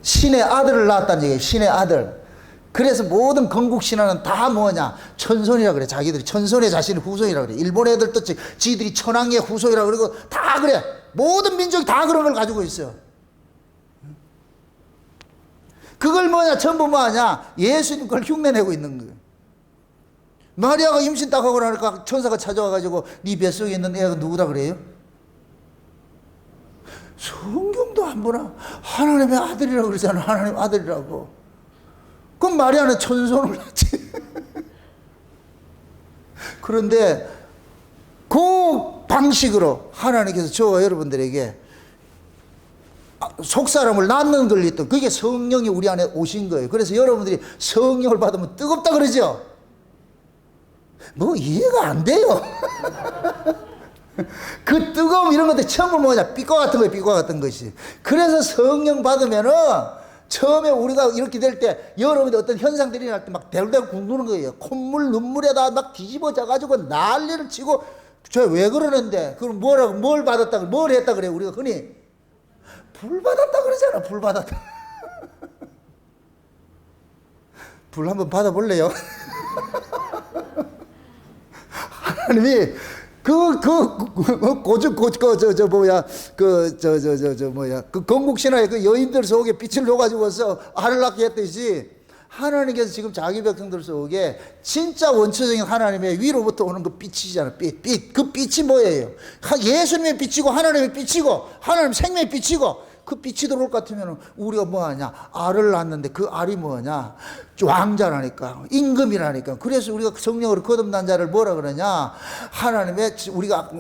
신의 아들을 낳았다는 얘기예요. 신의 아들. 그래서 모든 건국 신화는 다 뭐냐, 천손이라 그래. 자기들이 천손의 자신의 후손이라 그래. 일본 애들도 지들이 천황의 후손이라 그러고 다 그래. 모든 민족이 다 그런 걸 가지고 있어요. 그걸 뭐냐, 전부 뭐하냐, 예수님 걸 흉내내고 있는 거예요. 마리아가 임신 딱 하고 나니까 천사가 찾아와가지고 네 뱃속에 있는 애가 누구다 그래요? 성경도 안 보나? 하나님의 아들이라고 그러잖아. 하나님 아들이라고. 그럼 마리아는 천손을 낳지. 그런데 그 방식으로 하나님께서 저와 여러분들에게 속사람을 낳는 걸 있던, 그게 성령이 우리 안에 오신 거예요. 그래서 여러분들이 성령을 받으면 뜨겁다 그러죠? 뭐 이해가 안 돼요. 그 뜨거움 이런 것들 전부 뭐냐, 빛과 같은 거예요. 빛과 같은 것이. 그래서 성령 받으면은 처음에 우리가 이렇게 될 때 여러분들 어떤 현상들이 날 때 막 대굴대굴 굶는 거예요. 콧물 눈물에다 막 뒤집어져 가지고 난리를 치고, 저 왜 그러는데, 그럼 뭐라고, 뭘 받았다, 뭘 했다 그래요. 우리가 흔히 불 받았다 그러잖아. 불 받았다. 불 하나님이 하나님이 그 건국신화의 그 여인들 속에 빛을 줘가지고서 알을 낳게 했듯이, 하나님께서 지금 자기 백성들 속에 진짜 원초적인 하나님의 위로부터 오는 그 빛이잖아. 빛. 그 빛이 뭐예요? 예수님의 빛이고, 하나님의 빛이고, 하나님 생명의 빛이고, 그 빛이 들어올 것 같으면 우리가 뭐하냐, 알을 낳는데 그 알이 뭐냐, 왕자라니까, 임금이라니까. 그래서 우리가 성령으로 거듭난 자를 뭐라 그러냐, 하나님의, 우리가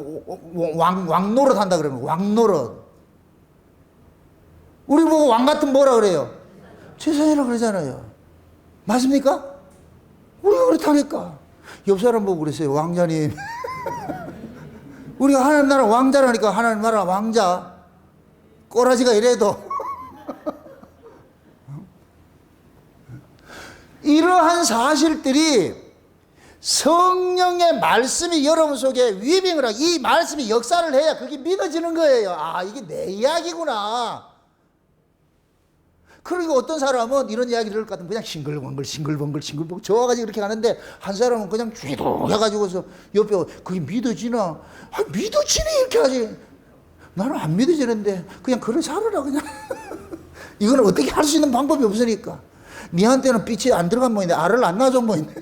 왕노릇 한다 그러면 왕노릇. 우리 보고 왕 같은 뭐라 그래요? 제사장이라 그러잖아요. 맞습니까? 우리가 그렇다니까. 옆 사람 보고 그랬어요. 왕자님. 우리가 하나님 나라 왕자라니까. 하나님 나라 왕자. 꼬라지가 이래도. 이러한 사실들이 성령의 말씀이 여러분 속에 위빙을 하고, 이 말씀이 역사를 해야 그게 믿어지는 거예요. 아, 이게 내 이야기구나. 그리고 어떤 사람은 이런 이야기를 들을 것 같으면 그냥 싱글벙글 저어가지고 이렇게 가는데, 한 사람은 그냥 쥐도 해가지고서 옆에, 그게 믿어지나? 아, 믿어지네 이렇게 하지. 나는 안 믿어지는데 그냥 그래 살아라 그냥. 이거는 어떻게 할 수 있는 방법이 없으니까. 니한테는 빛이 안 들어간 모인데 알을 안 놔준 모인데.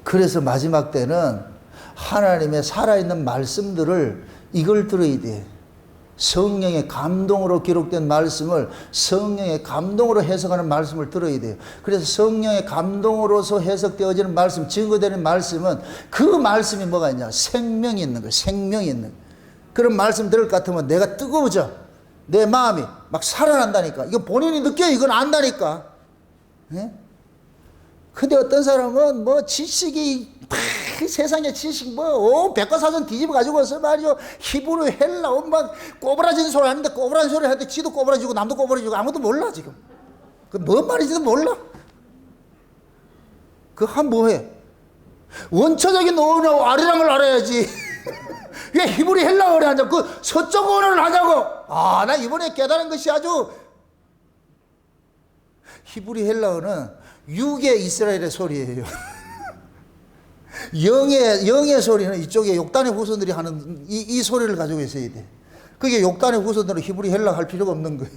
그래서 마지막 때는 하나님의 살아있는 말씀들을, 이걸 들어야 돼. 성령의 감동으로 기록된 말씀을, 성령의 감동으로 해석하는 말씀을 들어야 돼요. 그래서 성령의 감동으로서 해석되어지는 말씀, 증거되는 말씀은, 그 말씀이 뭐가 있냐, 생명이 있는 거예요. 생명이 있는 거예요. 그런 말씀 들을 것 같으면 내가 뜨거워져. 내 마음이 막 살아난다니까. 이거 본인이 느껴요. 이건 안다니까. 예? 근데 어떤 사람은 뭐 지식이 세상의 지식 백과사전 뒤집어 가지고서 말이죠, 히브리 헬라 막 꼬부라진 소리 하는데, 꼬부라진 소리 하는데 지도 꼬부라지고 남도 꼬부라지고 아무도 몰라 지금. 그 뭔 말인지도 몰라. 그 한 뭐해? 원초적인 언어하고 아리랑을 알아야지. 왜 히브리 헬라어를 하냐고, 그 서쪽 언어를 하자고. 아, 나 이번에 깨달은 것이 아주, 히브리 헬라어는 육의 이스라엘의 소리예요. 영의 소리는 이쪽에 욕단의 후손들이 하는 이 소리를 가지고 있어야 돼. 그게 욕단의 후손들은 히브리 헬라 할 필요가 없는 거예요.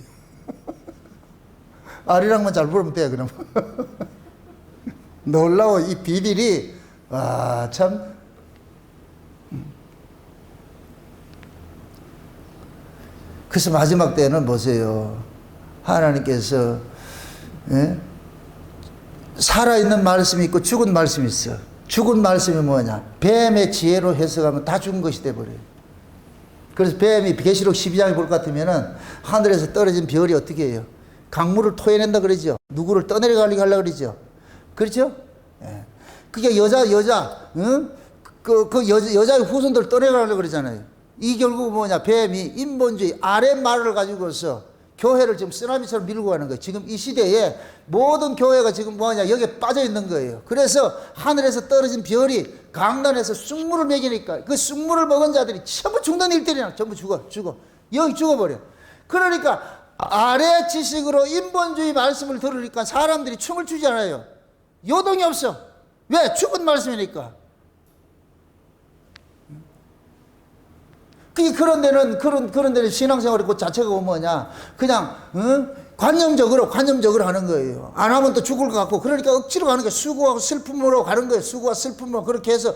아리랑만 잘 부르면 돼, 그럼. 놀라워, 이 비밀이. 와, 참. 그래서 마지막 때는 보세요. 하나님께서, 예? 살아있는 말씀이 있고 죽은 말씀이 있어. 죽은 말씀이 뭐냐? 뱀의 지혜로 해석하면 다 죽은 것이 돼버려요. 그래서 뱀이 계시록 12장에 볼 것 같으면은 하늘에서 떨어진 별이 어떻게 해요? 강물을 토해낸다 그러죠. 누구를 떠내려가려고 하려고 그러죠. 그렇죠? 예. 그게 응? 여자의 후손들을 떠내려가려고 그러잖아요. 이 결국 뭐냐? 뱀이 인본주의 아랫말을 가지고서 교회를 지금 쓰나미처럼 밀고 가는 거예요. 지금 이 시대에 모든 교회가 지금 뭐냐? 여기에 빠져 있는 거예요. 그래서 하늘에서 떨어진 별이 강단에서 쑥물을 먹이니까 그 쑥물을 먹은 자들이 전부 죽는 일들이나 전부 죽어. 여기 죽어버려. 그러니까 아래 지식으로 인본주의 말씀을 들으니까 사람들이 춤을 추지 않아요. 요동이 없어. 왜? 죽은 말씀이니까. 그런 데는 신앙생활이 그 자체가 뭐냐? 그냥, 관념적으로 하는 거예요. 안 하면 또 죽을 것 같고, 그러니까 억지로 가는 거예요. 수고하고 슬픔으로 가는 거예요. 수고와 슬픔으로. 그렇게 해서,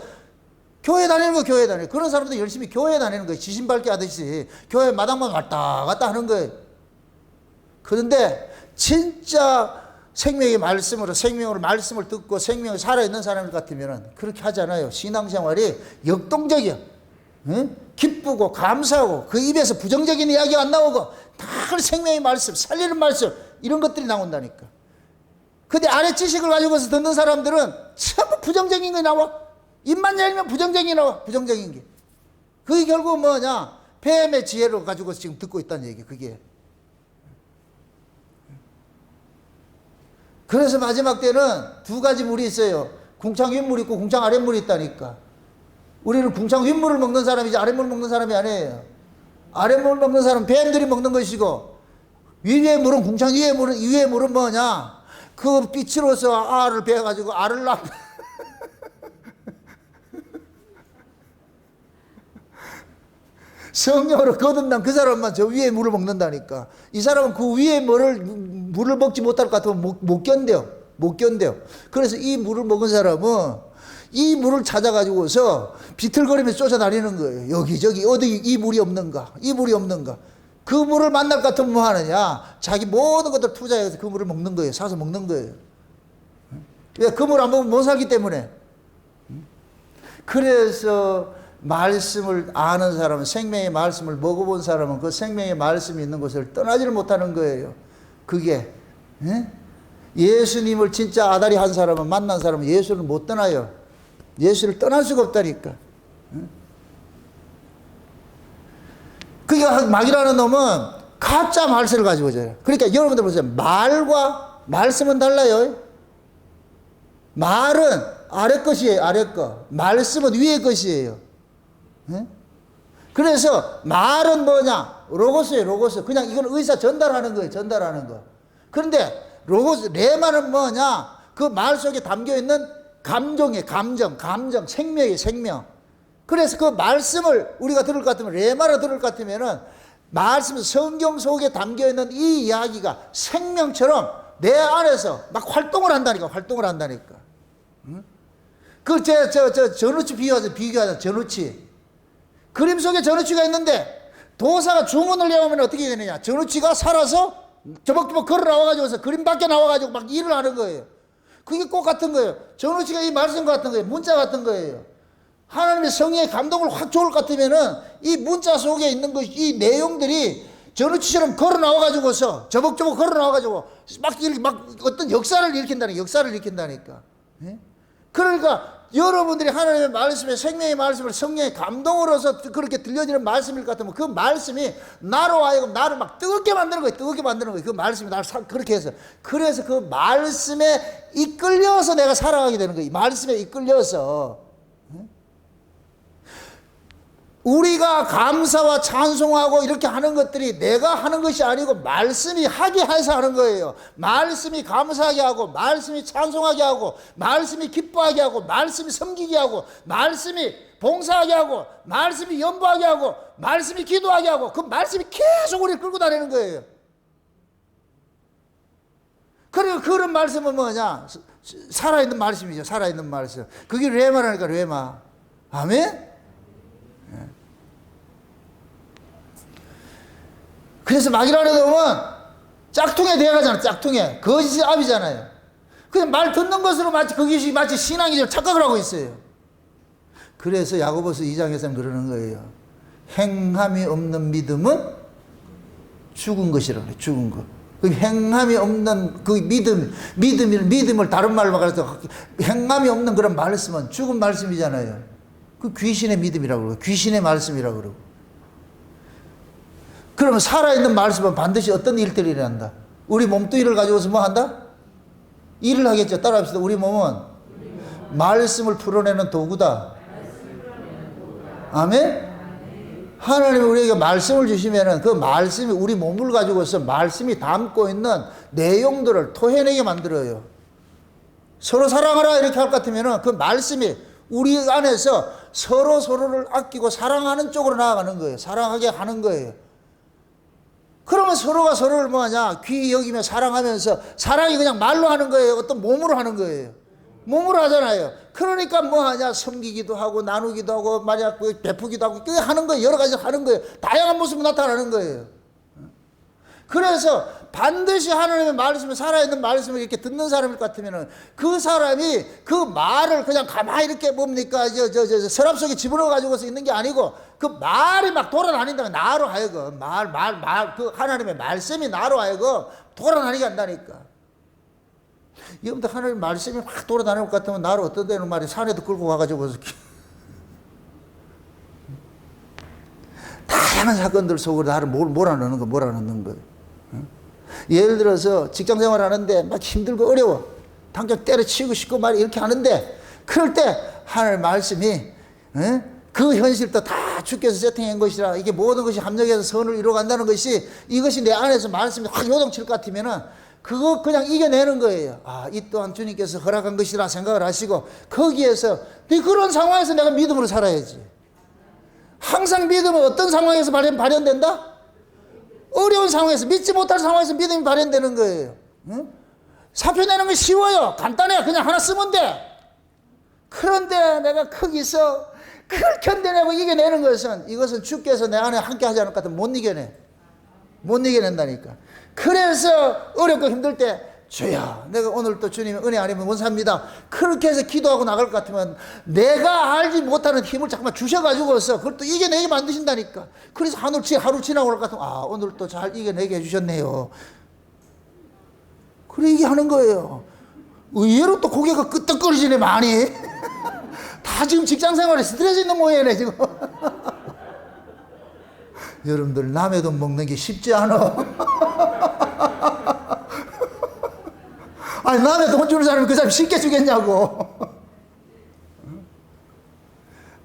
교회 다니는 거, 교회 다니는 거. 그런 사람들 열심히 교회 다니는 거예요. 지신밟기 하듯이. 교회 마당만 왔다 갔다 하는 거예요. 그런데, 진짜 생명의 말씀으로, 말씀을 듣고 생명을 살아있는 사람 같으면 그렇게 하잖아요. 신앙생활이 역동적이야. 기쁘고 감사하고 그 입에서 부정적인 이야기가 안 나오고 다 생명의 말씀, 살리는 말씀 이런 것들이 나온다니까. 근데 아래 지식을 가지고서 듣는 사람들은 전부 부정적인 게 나와. 입만 열면 부정적인 게 나와. 부정적인 게. 그게 결국 뭐냐? 뱀의 지혜를 가지고 지금 듣고 있다는 얘기. 그게. 그래서 마지막 때는 두 가지 물이 있어요. 궁창 윗물이 있고 궁창 아랫물이 있다니까. 우리는 궁창 윗물을 먹는 사람이지 아랫물 먹는 사람이 아니에요. 아랫물 먹는 사람은 뱀들이 먹는 것이고, 위의 물은 궁창 위의 물은 뭐냐? 그 빛으로서 알을 베어가지고 알을 낳 성령으로 거듭난 그 사람만 저 위의 물을 먹는다니까. 이 사람은 그 위의 물을 먹지 못할 것 같으면 못 견뎌요. 그래서 이 물을 먹은 사람은 이 물을 찾아가지고서 비틀거리면서 쫓아다니는 거예요. 여기저기 어디 이 물이 없는가? 그 물을 만날 것 같으면 뭐 하느냐? 자기 모든 것들 투자해서 그 물을 먹는 거예요. 사서 먹는 거예요. 왜? 그 물 안 먹으면 못 살기 때문에. 그래서 말씀을 아는 사람은, 생명의 말씀을 먹어본 사람은 그 생명의 말씀이 있는 곳을 떠나지를 못하는 거예요. 그게 예수님을 진짜 아다리 한 사람은, 만난 사람은 예수를 못 떠나요. 예수를 떠날 수가 없다니까. 그러니까 막이라는 놈은 가짜 말씀을 가지고 있어요. 그러니까 여러분들 보세요. 말과 말씀은 달라요. 말은 아래 것이에요. 아래 것. 말씀은 위의 것이에요. 그래서 말은 뭐냐? 로고스예요. 로고스. 그냥 이건 의사 전달하는 거예요. 전달하는 거. 그런데 로고스, 레마는 뭐냐? 그 말 속에 담겨있는 감정의 감정, 생명의 생명. 그래서 그 말씀을 우리가 들을 것 같으면, 레마로 들을 것 같으면은, 말씀, 성경 속에 담겨있는 이 이야기가 생명처럼 내 안에서 막 활동을 한다니까. 전우치 비교하자, 전우치. 그림 속에 전우치가 있는데, 도사가 주문을 내오면 어떻게 되느냐? 전우치가 살아서 저벅저벅 걸어 나와가지고서 그림 밖에 나와가지고 막 일을 하는 거예요. 그게 꼭 같은 거예요. 전우치가 이 말씀과 같은 거예요. 문자 같은 거예요. 하나님의 성령의 감동을 확 줄 것 같으면은 이 문자 속에 있는 것, 이 내용들이 전우치처럼 걸어 나와가지고서 저벅저벅 걸어 나와가지고 막 어떤 역사를 일으킨다니까. 예? 그러니까 여러분들이 하나님의 말씀에, 생명의 말씀을 성령의 감동으로서 그렇게 들려지는 말씀일 것 같으면 그 말씀이 나로 하여금 나를 막 뜨겁게 만드는 거예요. 그 말씀이 나를 그렇게 해서. 그래서 그 말씀에 이끌려서 내가 살아가게 되는 거예요. 이 말씀에 이끌려서. 우리가 감사와 찬송하고 이렇게 하는 것들이 내가 하는 것이 아니고 말씀이 하게 해서 하는 거예요. 말씀이 감사하게 하고, 말씀이 찬송하게 하고, 말씀이 기뻐하게 하고, 말씀이 섬기게 하고, 말씀이 봉사하게 하고, 말씀이 연보하게 하고, 말씀이 기도하게 하고, 그 말씀이 계속 우리를 끌고 다니는 거예요. 그리고 그런 말씀은 뭐냐? 살아있는 말씀이죠. 살아있는 말씀. 그게 레마라니까, 레마. 아멘? 그래서 막이라는 놈은 짝퉁에 대가잖아. 짝퉁에. 거짓의 압이잖아요. 그냥 말 듣는 것으로 그것이 마치 신앙이죠. 착각을 하고 있어요. 그래서 야고보서 2장에서는 그러는 거예요. 행함이 없는 믿음은 죽은 것이라고 그래. 죽은 것. 그 행함이 없는 그 믿음을 다른 말로 말해서 행함이 없는 그런 말씀은 죽은 말씀이잖아요. 그 귀신의 믿음이라고 그러고 귀신의 말씀이라고 그러고. 그러면 살아있는 말씀은 반드시 어떤 일들을 일어난다. 우리 몸뚱이를 가지고서 뭐 한다? 일을 하겠죠. 따라합시다. 우리 몸은 말씀을 풀어내는 도구다. 아멘? 하나님이 우리에게 말씀을 주시면은 그 말씀이 우리 몸을 가지고서 말씀이 담고 있는 내용들을 토해내게 만들어요. 서로 사랑하라 이렇게 할 것 같으면은 그 말씀이 우리 안에서 서로를 아끼고 사랑하는 쪽으로 나아가는 거예요. 사랑하게 하는 거예요. 그러면 서로가 서로를 뭐하냐? 귀히 여기며 사랑하면서 사랑이 그냥 말로 하는 거예요. 어떤 몸으로 하는 거예요. 몸으로 하잖아요. 그러니까 뭐하냐? 섬기기도 하고 나누기도 하고 만약 베푸기도 하고 그 하는 거예요. 여러 가지 하는 거예요. 다양한 모습이 나타나는 거예요. 그래서 반드시 하나님의 말씀을 살아있는 말씀을 이렇게 듣는 사람일 것 같으면은 그 사람이 그 말을 그냥 가만히 이렇게 뭡니까 서랍 속에 집어넣어 가지고서 있는 게 아니고 그 말이 막 돌아다닌다면 나로 하여금 그 하나님의 말씀이 나로 하여금 돌아다니게 한다니까. 여러분들 하나님의 말씀이 막 돌아다닐 것 같으면 나로 어떤 데는 말이 산에도 끌고 가가지고 다양한 사건들 속으로 나를 몰아넣는 거예요. 예를 들어서 직장 생활 하는데 막 힘들고 어려워. 당장 때려치우고 싶고 말 이렇게 하는데 그럴 때 하나님의 말씀이 그 현실도 다 주께서 세팅한 것이라 이게 모든 것이 합력해서 선을 이루어간다는 것이 이것이 내 안에서 말씀이 확 요동칠 것 같으면은 그거 그냥 이겨내는 거예요. 아, 이 또한 주님께서 허락한 것이라 생각을 하시고 거기에서 그런 상황에서 내가 믿음으로 살아야지. 항상 믿음은 어떤 상황에서 발현된다? 어려운 상황에서 믿지 못할 상황에서 믿음이 발현되는 거예요. 응? 사표 내는 건 쉬워요. 간단해. 그냥 하나 쓰면 돼. 그런데 내가 거기서 그걸 견뎌내고 이겨내는 것은 이것은 주께서 내 안에 함께 하지 않을 것 같으면 못 이겨내. 못 이겨낸다니까. 그래서 어렵고 힘들 때 주여 내가 오늘 또 주님의 은혜 아니면 못 삽니다. 그렇게 해서 기도하고 나갈 것 같으면 내가 알지 못하는 힘을 잠깐만 주셔가지고서 그걸 또 이겨내게 만드신다니까. 그래서 하루 지나고 올 것 같으면 아 오늘 또 잘 이겨내게 해주셨네요. 그래 얘기하는 거예요. 의외로 또 고개가 끄덕거리지네 많이. 다 지금 직장생활에 스트레스 있는 모양이네 지금. 여러분들 남의 돈 먹는 게 쉽지 않아. 아니 남의 돈 주는 사람이 그 사람이 쉽게 주겠냐고.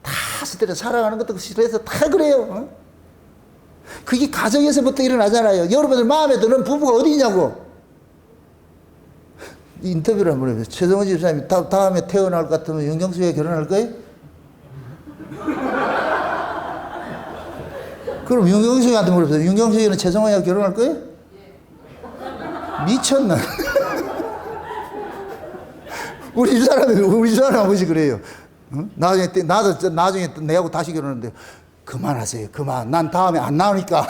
다 스트레스 살아가는 것도 스트레스 다 그래요. 그게 가정에서부터 일어나잖아요. 여러분들 마음에 드는 부부가 어디 있냐고. 인터뷰를 한번 해보세요. 최성원 집사님이 다음에 태어날 것 같으면 윤경수에 결혼할 거예요? 그럼 윤경수한테 물어보세요. 윤경수는 최성원이하고 결혼할 거예요? 미쳤나? 우리 집사람 아버지 그래요. 응? 나중에 내하고 다시 결혼하는데 그만하세요. 그만. 난 다음에 안 나오니까.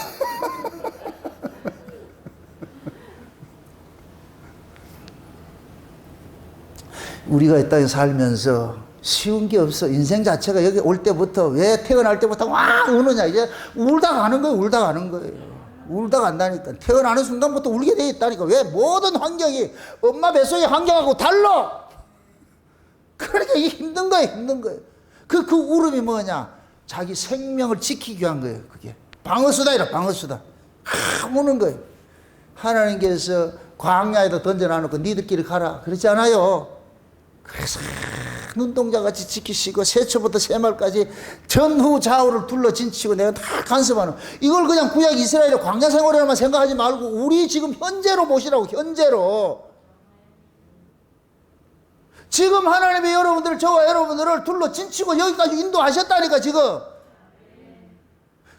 우리가 이 땅에 살면서 쉬운 게 없어. 인생 자체가 여기 올 때부터 왜 태어날 때부터 와 우느냐. 이제 울다 가는 거예요. 울다 가는 거예요. 울다 간다니까. 태어나는 순간부터 울게 돼 있다니까. 왜? 모든 환경이 엄마 뱃속의 환경하고 달라. 그러니까 이게 힘든 거예요. 힘든 거예요. 그 울음이 뭐냐. 자기 생명을 지키기 위한 거예요. 그게 방어수다. 방어수다. 우는 거예요. 하나님께서 광야에다 던져놔놓고 니들끼리 가라 그렇지 않아요. 그래서 눈동자같이 지키시고 새초부터 새말까지 전후 좌우를 둘러 진치고 내가 다 간섭하는 이걸 그냥 구약 이스라엘의 광야 생활에만 생각하지 말고 우리 지금 현재로 보시라고. 현재로 지금 하나님이 여러분들 저와 여러분들을 둘러 진치고 여기까지 인도하셨다니까 지금.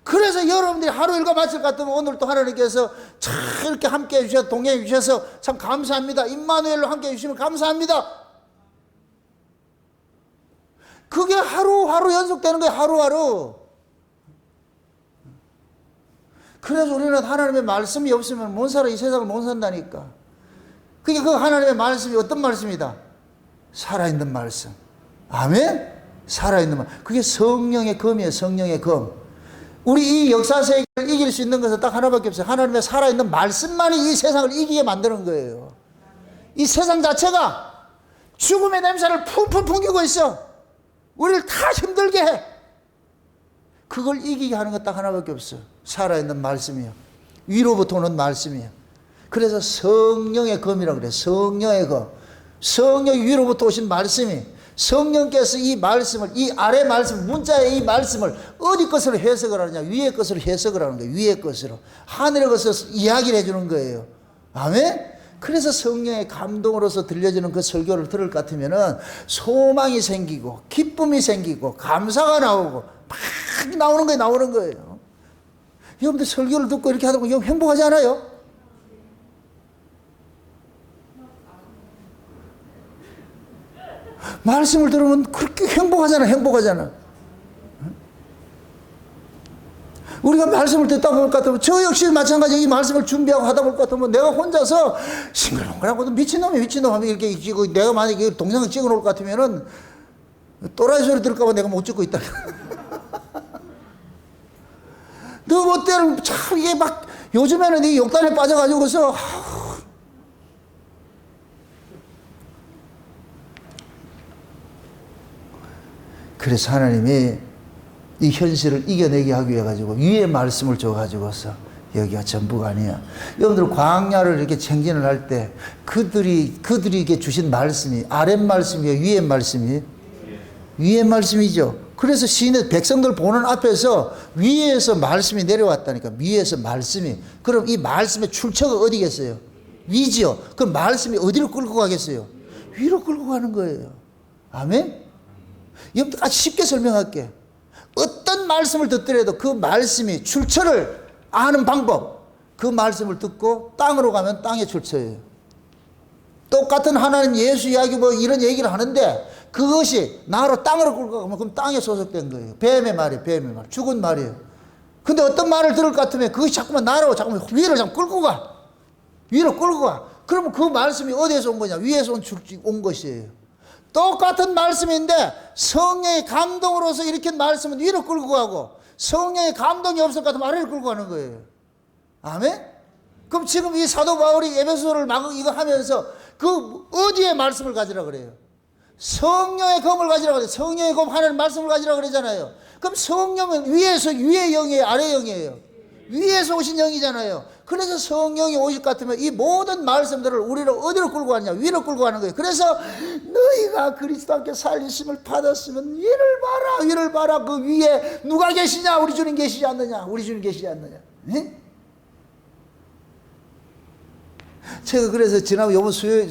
그래서 여러분들이 하루 일과 마칠 것 같으면 오늘 또 하나님께서 참 이렇게 함께 해주셔서 동행해 주셔서 참 감사합니다. 임마누엘로 함께 해주시면 감사합니다. 그게 하루하루 연속되는 거예요. 하루하루. 그래서 우리는 하나님의 말씀이 없으면 못 살아. 이 세상을 못 산다니까. 그게 그 하나님의 말씀이 어떤 말씀이다? 살아있는 말씀. 아멘? 살아있는 말. 그게 성령의 검이에요. 성령의 검. 우리 이 역사 세계를 이길 수 있는 것은 딱 하나밖에 없어요. 하나님의 살아있는 말씀만이 이 세상을 이기게 만드는 거예요. 이 세상 자체가 죽음의 냄새를 풀풀 풍기고 있어. 우리를 다 힘들게 해. 그걸 이기게 하는 것 딱 하나밖에 없어. 살아있는 말씀이요. 위로부터 오는 말씀이요. 그래서 성령의 검이라고 그래. 성령의 검. 성령이 위로부터 오신 말씀이, 성령께서 이 말씀을, 이 아래 말씀, 문자의 이 말씀을 어디 것으로 해석을 하느냐? 위의 것으로 해석을 하는 거예요. 위의 것으로. 하늘의 것으로 이야기를 해주는 거예요. 아멘? 그래서 성령의 감동으로서 들려지는 그 설교를 들을 것 같으면은 소망이 생기고, 기쁨이 생기고, 감사가 나오고, 막 나오는 거예요. 나오는 거예요. 여러분들 설교를 듣고 이렇게 하다 보면 행복하지 않아요? 말씀을 들으면 그렇게 행복하잖아. 행복하잖아. 우리가 말씀을 듣다 볼 것 같으면, 저 역시 마찬가지 이 말씀을 준비하고 하다 볼 것 같으면, 내가 혼자서 싱글벙글하고도 미친놈이 미친놈 하면 이렇게 찍고, 내가 만약에 동영상 찍어 놓을 것 같으면은 또라이 소리 들을까봐 내가 못 찍고 있다. 너 멋대로 참 이게 막 요즘에는 이 욕단에 빠져가지고서 그래서 하나님이 이 현실을 이겨내게 하기 위해 가지고 위의 말씀을 줘가지고서 여기가 전부가 아니야. 여러분들 광야를 이렇게 행진을 할 때 그들이 이게 주신 말씀이 아랫 말씀이에요, 위의 말씀이? 위의 말씀이죠. 그래서 시내 백성들 보는 앞에서 위에서 말씀이 내려왔다니까. 위에서 말씀이. 그럼 이 말씀의 출처가 어디겠어요? 위지요. 그럼 말씀이 어디로 끌고 가겠어요? 위로 끌고 가는 거예요. 아멘? 여러분들 아주 쉽게 설명할게. 어떤 말씀을 듣더라도 그 말씀이 출처를 아는 방법, 그 말씀을 듣고 땅으로 가면 땅의 출처예요. 똑같은 하나님 예수 이야기 뭐 이런 얘기를 하는데 그것이 나로 땅으로 끌고 가면 그럼 땅에 소속된 거예요. 뱀의 말이에요. 뱀의 말. 죽은 말이에요. 근데 어떤 말을 들을 것 같으면 그것이 자꾸만 나로 자꾸만 위를 자꾸 끌고 가. 위로 끌고 가. 그러면 그 말씀이 어디에서 온 거냐? 위에서 온 것이에요. 똑같은 말씀인데 성령의 감동으로서 일으킨 말씀은 위로 끌고 가고, 성령의 감동이 없을 것 같으면 아래로 끌고 가는 거예요. 아멘? 그럼 지금 이 사도 바울이 에베소를 막 이거 하면서 그 어디에 말씀을 가지라 그래요? 성령의 검을 가지라 그래요. 성령의 검 하나님 말씀을 가지라 그러잖아요. 그럼 성령은 위에서 위의 영이에요, 아래 영이에요? 위에서 오신 영이잖아요. 그래서 성령이 오실 것 같으면 이 모든 말씀들을 우리를 어디로 끌고 가느냐? 위로 끌고 가는 거예요. 그래서 너희가 그리스도 함께 살리심을 받았으면 위를 봐라. 그 위에 누가 계시냐? 우리 주님 계시지 않느냐? 우리 주님 계시지 않느냐? 네? 제가 그래서 지난번 요번 수요일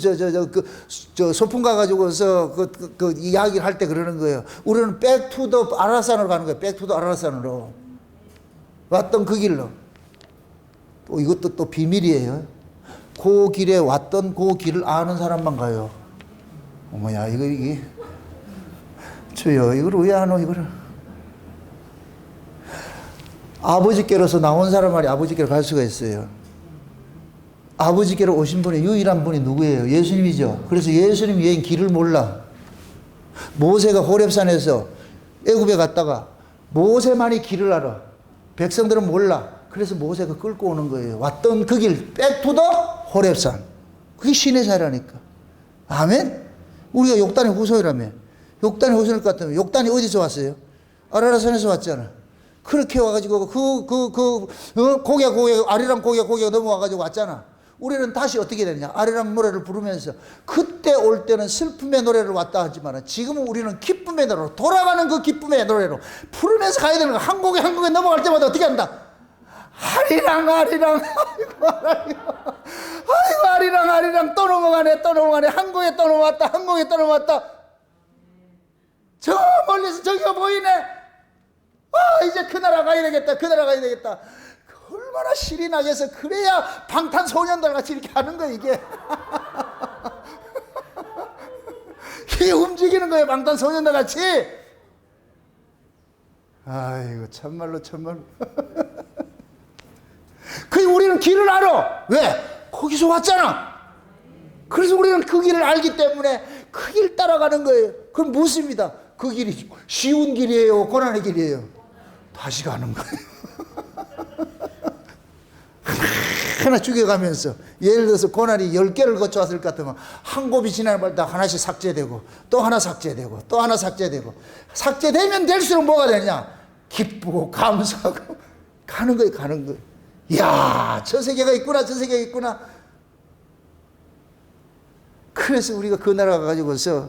소풍 가가지고서 그 이야기를 할 때 그러는 거예요. 우리는 백투더 아라산으로 가는 거예요. 백투더 아라산으로 왔던 그 길로. 또 이것도 또 비밀이에요. 그 길에 왔던 그 길을 아는 사람만 가요. 어머야, 이게 주여, 이걸 왜 안 오, 이거를. 아버지께로서 나온 사람 말이 아버지께로 갈 수가 있어요. 아버지께로 오신 분의 유일한 분이 누구예요? 예수님이죠. 그래서 예수님 여행 길을 몰라. 모세가 호렙산에서 애굽에 갔다가 모세만이 길을 알아. 백성들은 몰라. 그래서 모세가 끌고 오는 거예요. 왔던 그 길, 백투더 호렙산. 그게 신의 사라니까. 아멘? 우리가 욕단의 후손이라며. 욕단의 후손일 것 같으면 욕단이 어디서 왔어요? 아라라산에서 왔잖아. 그렇게 와가지고 고개 아리랑 고개 넘어와가지고 왔잖아. 우리는 다시 어떻게 되느냐? 아리랑 노래를 부르면서 그때 올 때는 슬픔의 노래를 왔다 하지만 지금은 우리는 기쁨의 노래로 돌아가는 그 기쁨의 노래로 부르면서 가야 되는 거야. 한 곡에 넘어갈 때마다 어떻게 한다? 아리랑 아리랑 또 넘어가네 한 곡에 또 넘어왔다. 저 멀리서 저기가 보이네. 이제 그 나라 가야 되겠다. 얼마나 실이 나겠어. 그래야 방탄소년단 같이 이렇게 하는 거야 이게. 이게 움직이는 거예요 방탄소년단 같이. 아이고 참말로. 그 우리는 길을 알아. 왜? 거기서 왔잖아. 그래서 우리는 그 길을 알기 때문에 그 길 따라가는 거예요. 그럼 무엇입니다? 그 길이 쉬운 길이에요? 고난의 길이에요? 다시 가는 거예요. 하나 죽여가면서, 예를 들어서 고난이 10개를 거쳐왔을 것 같으면 한 곱이 지나면다 하나씩 삭제되고 또 하나 삭제되고 또 하나 삭제되고, 삭제되면 될수록 뭐가 되냐? 기쁘고 감사하고 가는 거예요. 가는 거예요. 이야, 저 세계가 있구나, 저 세계가 있구나. 그래서 우리가 그 나라 가가지고서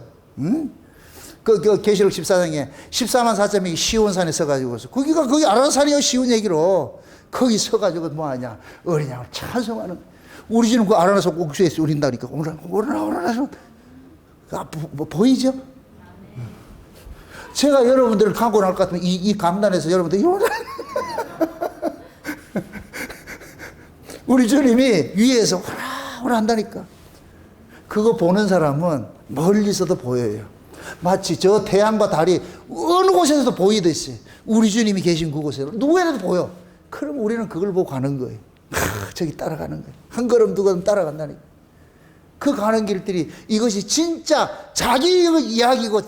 그 계시록 14장에 14만 4천 명이 시온산에 서가지고서, 거기 아라산이요, 시온 얘기로. 거기 서가지고 뭐하냐? 어린 양을 찬송하는. 우리 집은 그 아라나서 옥수에서 우린다니까. 오라라라라. 뭐 보이죠? 제가 여러분들을 강고 나올 것 같으면 이 강단에서 여러분들 우리 주님이 위에서 오라 한다니까. 그거 보는 사람은 멀리서도 보여요. 마치 저 태양과 달이 어느 곳에서도 보이듯이 우리 주님이 계신 그곳에 누구에도 보여. 그럼 우리는 그걸 보고 가는 거예요. 저기 따라가는 거예요. 한 걸음 두 걸음 따라간다니까. 그 가는 길들이 이것이 진짜 자기 이야기고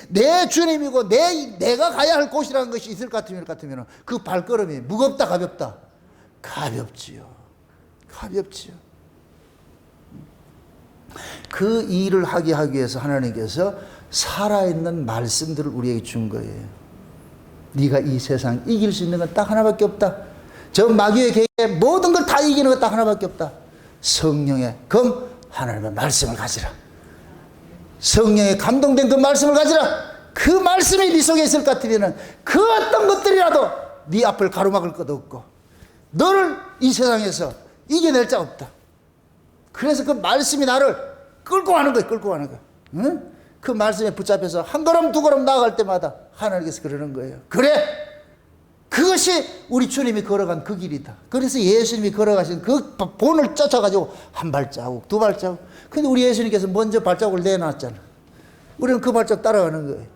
내 주님이고 내가 가야 할 곳이라는 것이 있을 것 같으면 그 발걸음이 무겁다 가볍다? 가볍지요. 가볍지요. 그 일을 하게 하기 위해서 하나님께서 살아있는 말씀들을 우리에게 준 거예요. 네가 이 세상 이길 수 있는 건 딱 하나밖에 없다. 저 마귀의 계획에 모든 걸 다 이기는 건 딱 하나밖에 없다. 성령의 검, 하나님의 말씀을 가지라. 성령에 감동된 그 말씀을 가지라. 그 말씀이 네 속에 있을 것 같으면 그 어떤 것들이라도 네 앞을 가로막을 것 없고 너를 이 세상에서 이겨낼 자 없다. 그래서 그 말씀이 나를 끌고 가는 거예요. 끌고 가는 거예요. 응? 그 말씀에 붙잡혀서 한 걸음 두 걸음 나아갈 때마다 하나님께서 그러는 거예요. 그래, 그것이 우리 주님이 걸어간 그 길이다. 그래서 예수님이 걸어가신 그 본을 쫓아가지고 한 발자국 두 발자국. 근데 우리 예수님께서 먼저 발자국을 내놨잖아. 우리는 그 발자국 따라가는 거예요.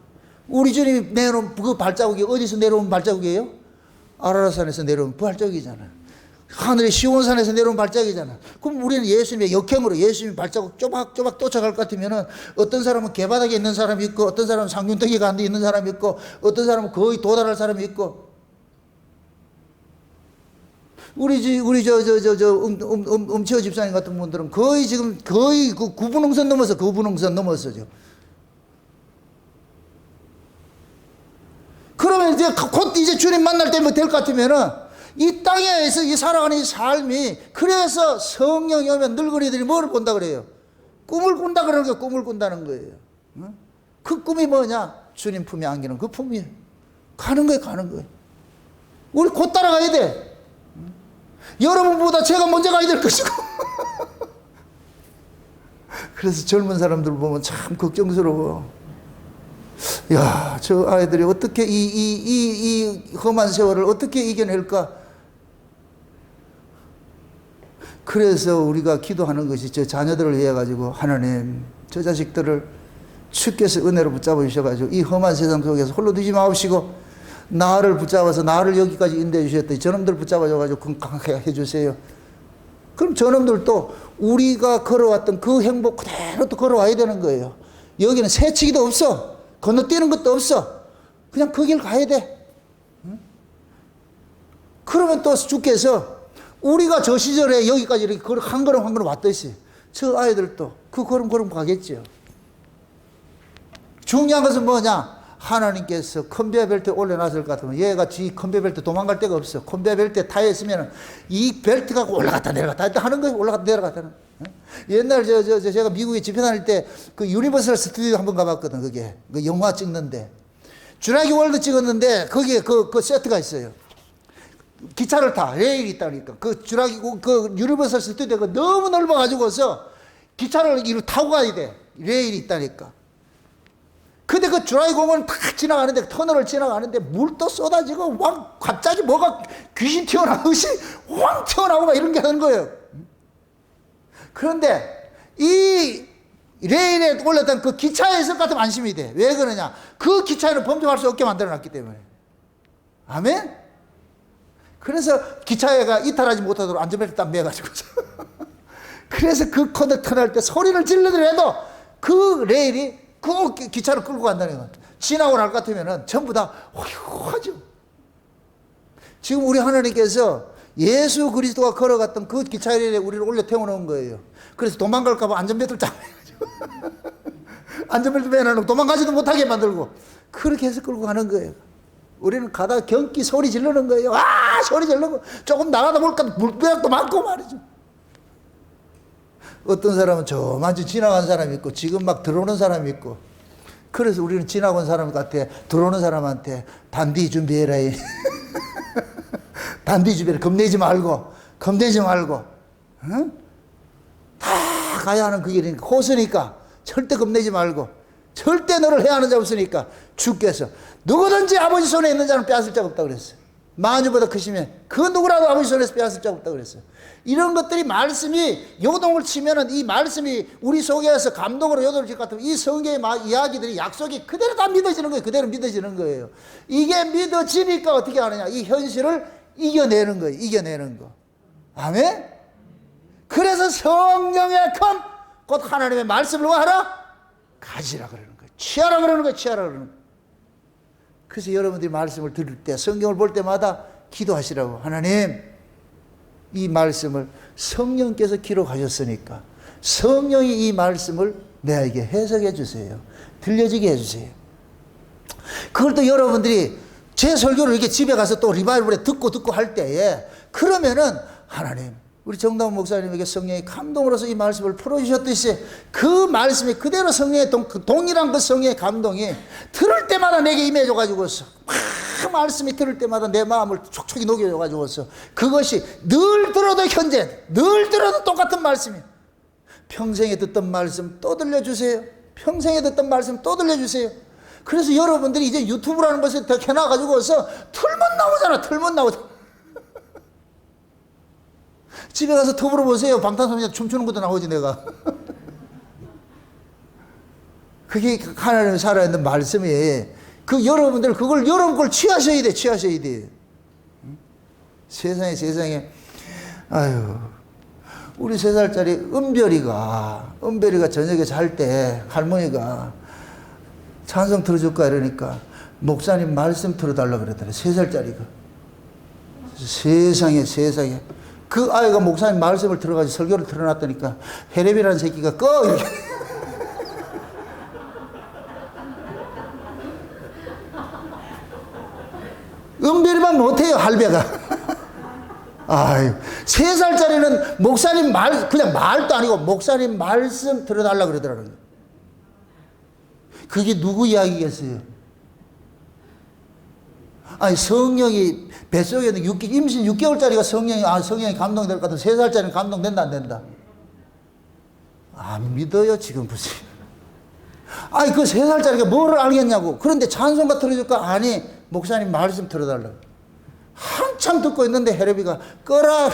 우리 주님이 내놓은 그 발자국이 어디서 내려온 발자국이에요? 아라라산에서 내려온 발자국이잖아요. 하늘의 시온산에서 내려온 발자국이잖아. 그럼 우리는 예수님의 역행으로 예수님 발자국 쪼박쪼박 쫓아갈 것 같으면은 어떤 사람은 개바닥에 있는 사람이 있고 어떤 사람은 상균떡이 가운데 있는 사람이 있고 어떤 사람은 거의 도달할 사람이 있고, 우리 음치어 집사님 같은 분들은 거의 지금 거의 그 구분홍선 넘어서죠. 그러면 이제 곧 이제 주님 만날 때면 될 것 같으면은 이 땅에서 이 살아가는 이 삶이, 그래서 성령이 오면 늙은이들이 뭘 본다 그래요? 꿈을 꾼다 그러는 거예요. 꿈을 꾼다는 거예요. 그 꿈이 뭐냐? 주님 품에 안기는 그 품이에요. 가는 거예요. 우리 곧 따라가야 돼. 여러분보다 제가 먼저 가야 될 것이고. 그래서 젊은 사람들 보면 참 걱정스러워. 야, 저 아이들이 어떻게 이 험한 세월을 어떻게 이겨낼까? 그래서 우리가 기도하는 것이 저 자녀들을 위해 가지고, 하나님 저 자식들을 주께서 은혜로 붙잡아 주셔가지고 이 험한 세상 속에서 홀로 두지 마옵시고 나를 붙잡아서 나를 여기까지 인도해 주셨더니 저놈들 붙잡아 줘가지고 건강하게 해주세요. 그럼 저놈들도 우리가 걸어왔던 그 행복 그대로 또 걸어와야 되는 거예요. 여기는 새치기도 없어. 건너뛰는 것도 없어. 그냥 그 길 가야 돼. 그러면 또 주께서 우리가 저 시절에 여기까지 이렇게 한 걸음 한 걸음 왔듯이 저 아이들도 그 걸음 가겠죠. 중요한 것은 뭐냐? 하나님께서 컨베이어 벨트에 올려놨을 것 같으면 얘가 지 컨베이어 벨트 도망갈 데가 없어. 컨베이어 벨트에 타여 있으면 이 벨트가 올라갔다 내려갔다 하는 거예요. 올라갔다 내려갔다는. 옛날 제가 미국에 집회 다닐 때 그 유니버설 스튜디오 한번 가봤거든. 그게 그 영화 찍는데 주라기 월드 찍었는데 거기에 그 세트가 있어요. 기차를 타 레일이 있다니까. 그 주라기 그 유니버설 스튜디오가 너무 넓어가지고서 기차를 이로 타고 가야 돼. 레일이 있다니까. 근데 그 주라기 공원 탁 지나가는데 터널을 지나가는데 물도 쏟아지고 왕 갑자기 뭐가 귀신 튀어나오듯이 왕 튀어나오고 막 이런 게 하는 거예요. 그런데 이 레일에 올렸던 그 기차에 있을 것 같으면 안심이 돼. 왜 그러냐? 그 기차에는 범접할 수 없게 만들어놨기 때문에. 아멘? 그래서 기차가 이탈하지 못하도록 안전벨트 딱 매가지고. 그래서 그 컨덕터 할 때 소리를 질러더라도 그 레일이 그 기차를 끌고 간다는 거. 지나고 날 것 같으면 전부 다 허유하죠. 지금 우리 하나님께서 예수 그리스도가 걸어갔던 그 기차에 우리를 올려 태워놓은 거예요. 그래서 도망갈까 봐 안전벨트를 딱 매가지고 안전벨트 매놔놓고 도망가지도 못하게 만들고 그렇게 해서 끌고 가는 거예요. 우리는 가다가 경기 소리 지르는 거예요. 와 소리 지르고 조금 나가다 볼까 물벼락도 맞고 말이죠. 어떤 사람은 저만치 지나간 사람이 있고 지금 막 들어오는 사람이 있고 그래서 우리는 지나간 사람 같아 들어오는 사람한테 단디 준비해라. 단디 준비해라. 겁내지 말고 응? 다 가야 하는 그 길이니까 호수니까 절대 겁내지 말고 절대 너를 해야 하는 자 없으니까 주께서 누구든지 아버지 손에 있는 자는 빼앗을 자가 없다고 그랬어요. 만유보다 크시면 그 누구라도 아버지 손에서 빼앗을 자가 없다고 그랬어요. 이런 것들이 말씀이 요동을 치면은 이 말씀이 우리 속에서 감동으로 요동을 칠 것 같으면 이 성경의 이야기들이 약속이 그대로 다 믿어지는 거예요. 그대로 믿어지는 거예요. 이게 믿어지니까 어떻게 하느냐. 이 현실을 이겨내는 거예요. 이겨내는 거. 아멘? 그래서 성령의 컴, 곧 하나님의 말씀을 하라? 가지라 그러는 거예요. 취하라 그러는 거예요. 취하라 그러는 거예요. 그래서 여러분들이 말씀을 들을 때, 성경을 볼 때마다 기도하시라고. 하나님, 이 말씀을 성령께서 기록하셨으니까 성령이 이 말씀을 내게 해석해 주세요. 들려지게 해 주세요. 그걸 또 여러분들이 제 설교를 이렇게 집에 가서 또 리바이벌에 듣고 할 때에 그러면은 하나님, 우리 정다운 목사님에게 성령의 감동으로서 이 말씀을 풀어주셨듯이 그 말씀이 그대로 성령의 동일한 그 성령의 감동이 들을 때마다 내게 임해줘가지고서 그 말씀이 들을 때마다 내 마음을 촉촉히 녹여줘가지고서 그것이 늘 들어도 현재 늘 들어도 똑같은 말씀이 평생에 듣던 말씀 또 들려주세요. 평생에 듣던 말씀 또 들려주세요. 그래서 여러분들이 이제 유튜브라는 것을 더 해놔가지고서 틀면 나오잖아. 틀면 나오잖아. 집에 가서 터부러 보세요. 방탄소년단 춤추는 것도 나오지 내가. 그게 하나님의 살아있는 말씀이 그 여러분들 그걸 여러분 걸 취하셔야 돼. 취하셔야 돼. 세상에 아유 우리 3살짜리 은별이가 저녁에 잘 때 할머니가 찬송 틀어줄까 이러니까 목사님 말씀 틀어달라 그러더래. 3살짜리가. 세상에 그 아이가 목사님 말씀을 들어가지고 설교를 틀어놨다니까 헤레비라는 새끼가 꺼 이렇게. 은별이만 못해요 할배가. 아유 3살짜리는 목사님 그냥 말도 아니고 목사님 말씀 들어달라 그러더라고요. 그게 누구 이야기겠어요? 아니 성령이 뱃속에 있는 임신 6개월짜리가 성령이 감동될 것 같으면 3살짜리는 감동된다 안 된다? 안 믿어요 지금 무슨. 아니 그 3살짜리가 뭐를 알겠냐고. 그런데 찬송가 틀어줄까? 아니 목사님 말씀 틀어달라고. 한참 듣고 있는데 헤레비가 꺼라.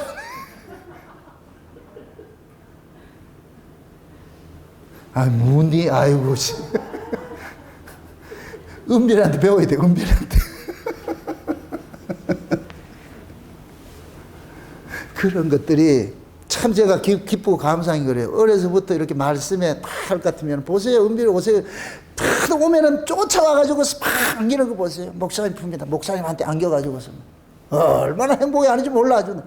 아이 뭔디 아이고 은별이한테 배워야 돼. 은별이한테. 그런 것들이 참 제가 기쁘고 감사한 거래요. 어려서부터 이렇게 말씀에 할 것 같으면 보세요. 은별이 오세요. 다 오면은 쫓아와가지고 팍 안기는 거 보세요. 목사님 품니다. 목사님한테 안겨가지고서 얼마나 행복이 아닌지 몰라 아주.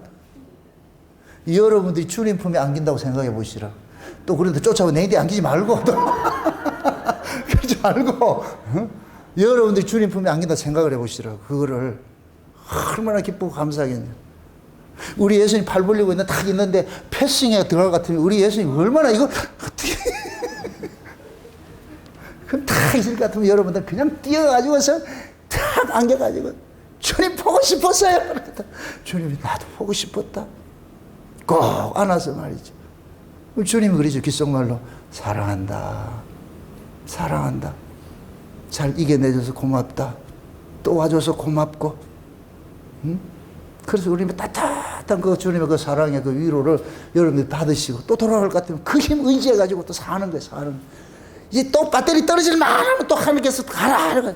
여러분들이 주님 품에 안긴다고 생각해 보시라. 또 그런데 쫓아오면 내인데 안기지 말고 또 그러지 말고 여러분들이 주님 품에 안긴다고 생각을 해보시라. 그거를 얼마나 기쁘고 감사하겠냐. 우리 예수님 팔 벌리고 딱 있는데 패싱에 들어갈 것 같으면 우리 예수님 얼마나 이거 어떻게 그럼 다 있을 것 같으면 여러분들 그냥 뛰어가지고서 탁 안겨가지고 주님 보고 싶었어요. 주님이 나도 보고 싶었다. 꼭 안아서 말이죠. 주님이 그러죠. 귓속말로 사랑한다. 잘 이겨내줘서 고맙다. 또 와줘서 고맙고. 응? 그래서 우리는 따뜻한 그 주님의 그 사랑의 그 위로를 여러분들이 받으시고 또 돌아갈 것 같으면 그 힘 의지해가지고 또 사는 거예요. 이제 또 배터리 떨어질 만하면 또 하나님께서 가라.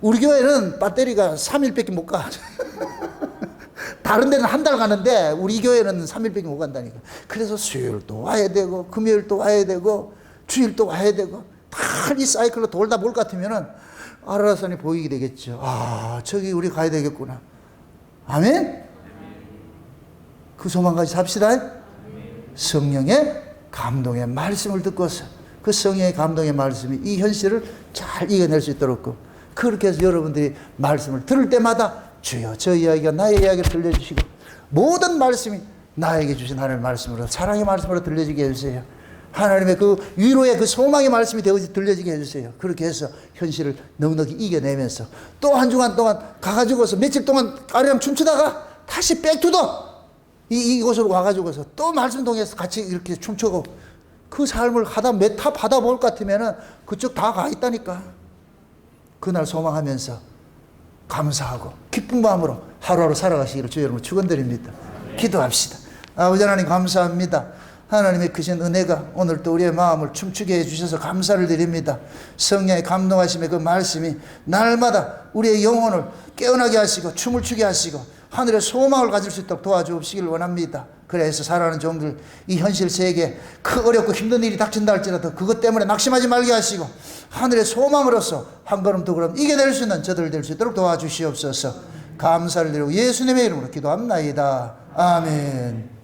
우리 교회는 배터리가 3일밖에 못 가. 다른 데는 한 달 가는데 우리 교회는 3일밖에 못 간다니까. 그래서 수요일도 와야 되고 금요일도 와야 되고 주일도 와야 되고 다 이 사이클로 돌다 볼 것 같으면은 아라라산이 보이게 되겠죠. 아 저기 우리 가야 되겠구나. 아멘. 그 소망까지 삽시다. 성령의 감동의 말씀을 듣고서 그 성령의 감동의 말씀이 이 현실을 잘 이겨낼 수 있도록 그렇게 해서 여러분들이 말씀을 들을 때마다 주여 저 이야기가 나의 이야기를 들려주시고 모든 말씀이 나에게 주신 하나님의 말씀으로 사랑의 말씀으로 들려지게 해주세요. 하나님의 그 위로의 그 소망의 말씀이 들려지게 해주세요. 그렇게 해서 현실을 넉넉히 이겨내면서 또 한 주간 동안 가가지고서 며칠 동안 아리랑 춤추다가 다시 백투더 이곳으로 와가지고서 또 말씀 통해서 같이 이렇게 춤추고 그 삶을 하다 몇 탑 하다 볼 것 같으면은 그쪽 다 가 있다니까. 그날 소망하면서 감사하고 기쁜 마음으로 하루하루 살아가시기를 주여 여러분 축원드립니다. 기도합시다. 아버지 하나님 감사합니다. 하나님의 크신 은혜가 오늘 또 우리의 마음을 춤추게 해주셔서 감사를 드립니다. 성령의 감동하심의 그 말씀이 날마다 우리의 영혼을 깨어나게 하시고 춤을 추게 하시고 하늘의 소망을 가질 수 있도록 도와주시기를 원합니다. 그래서 살아가는 종들 이 현실 세계에 그 어렵고 힘든 일이 닥친다 할지라도 그것 때문에 낙심하지 말게 하시고 하늘의 소망으로서 한 걸음 두 걸음 이겨낼 수 있는 저들 될 수 있도록 도와주시옵소서. 감사를 드리고 예수님의 이름으로 기도합나이다. 아멘.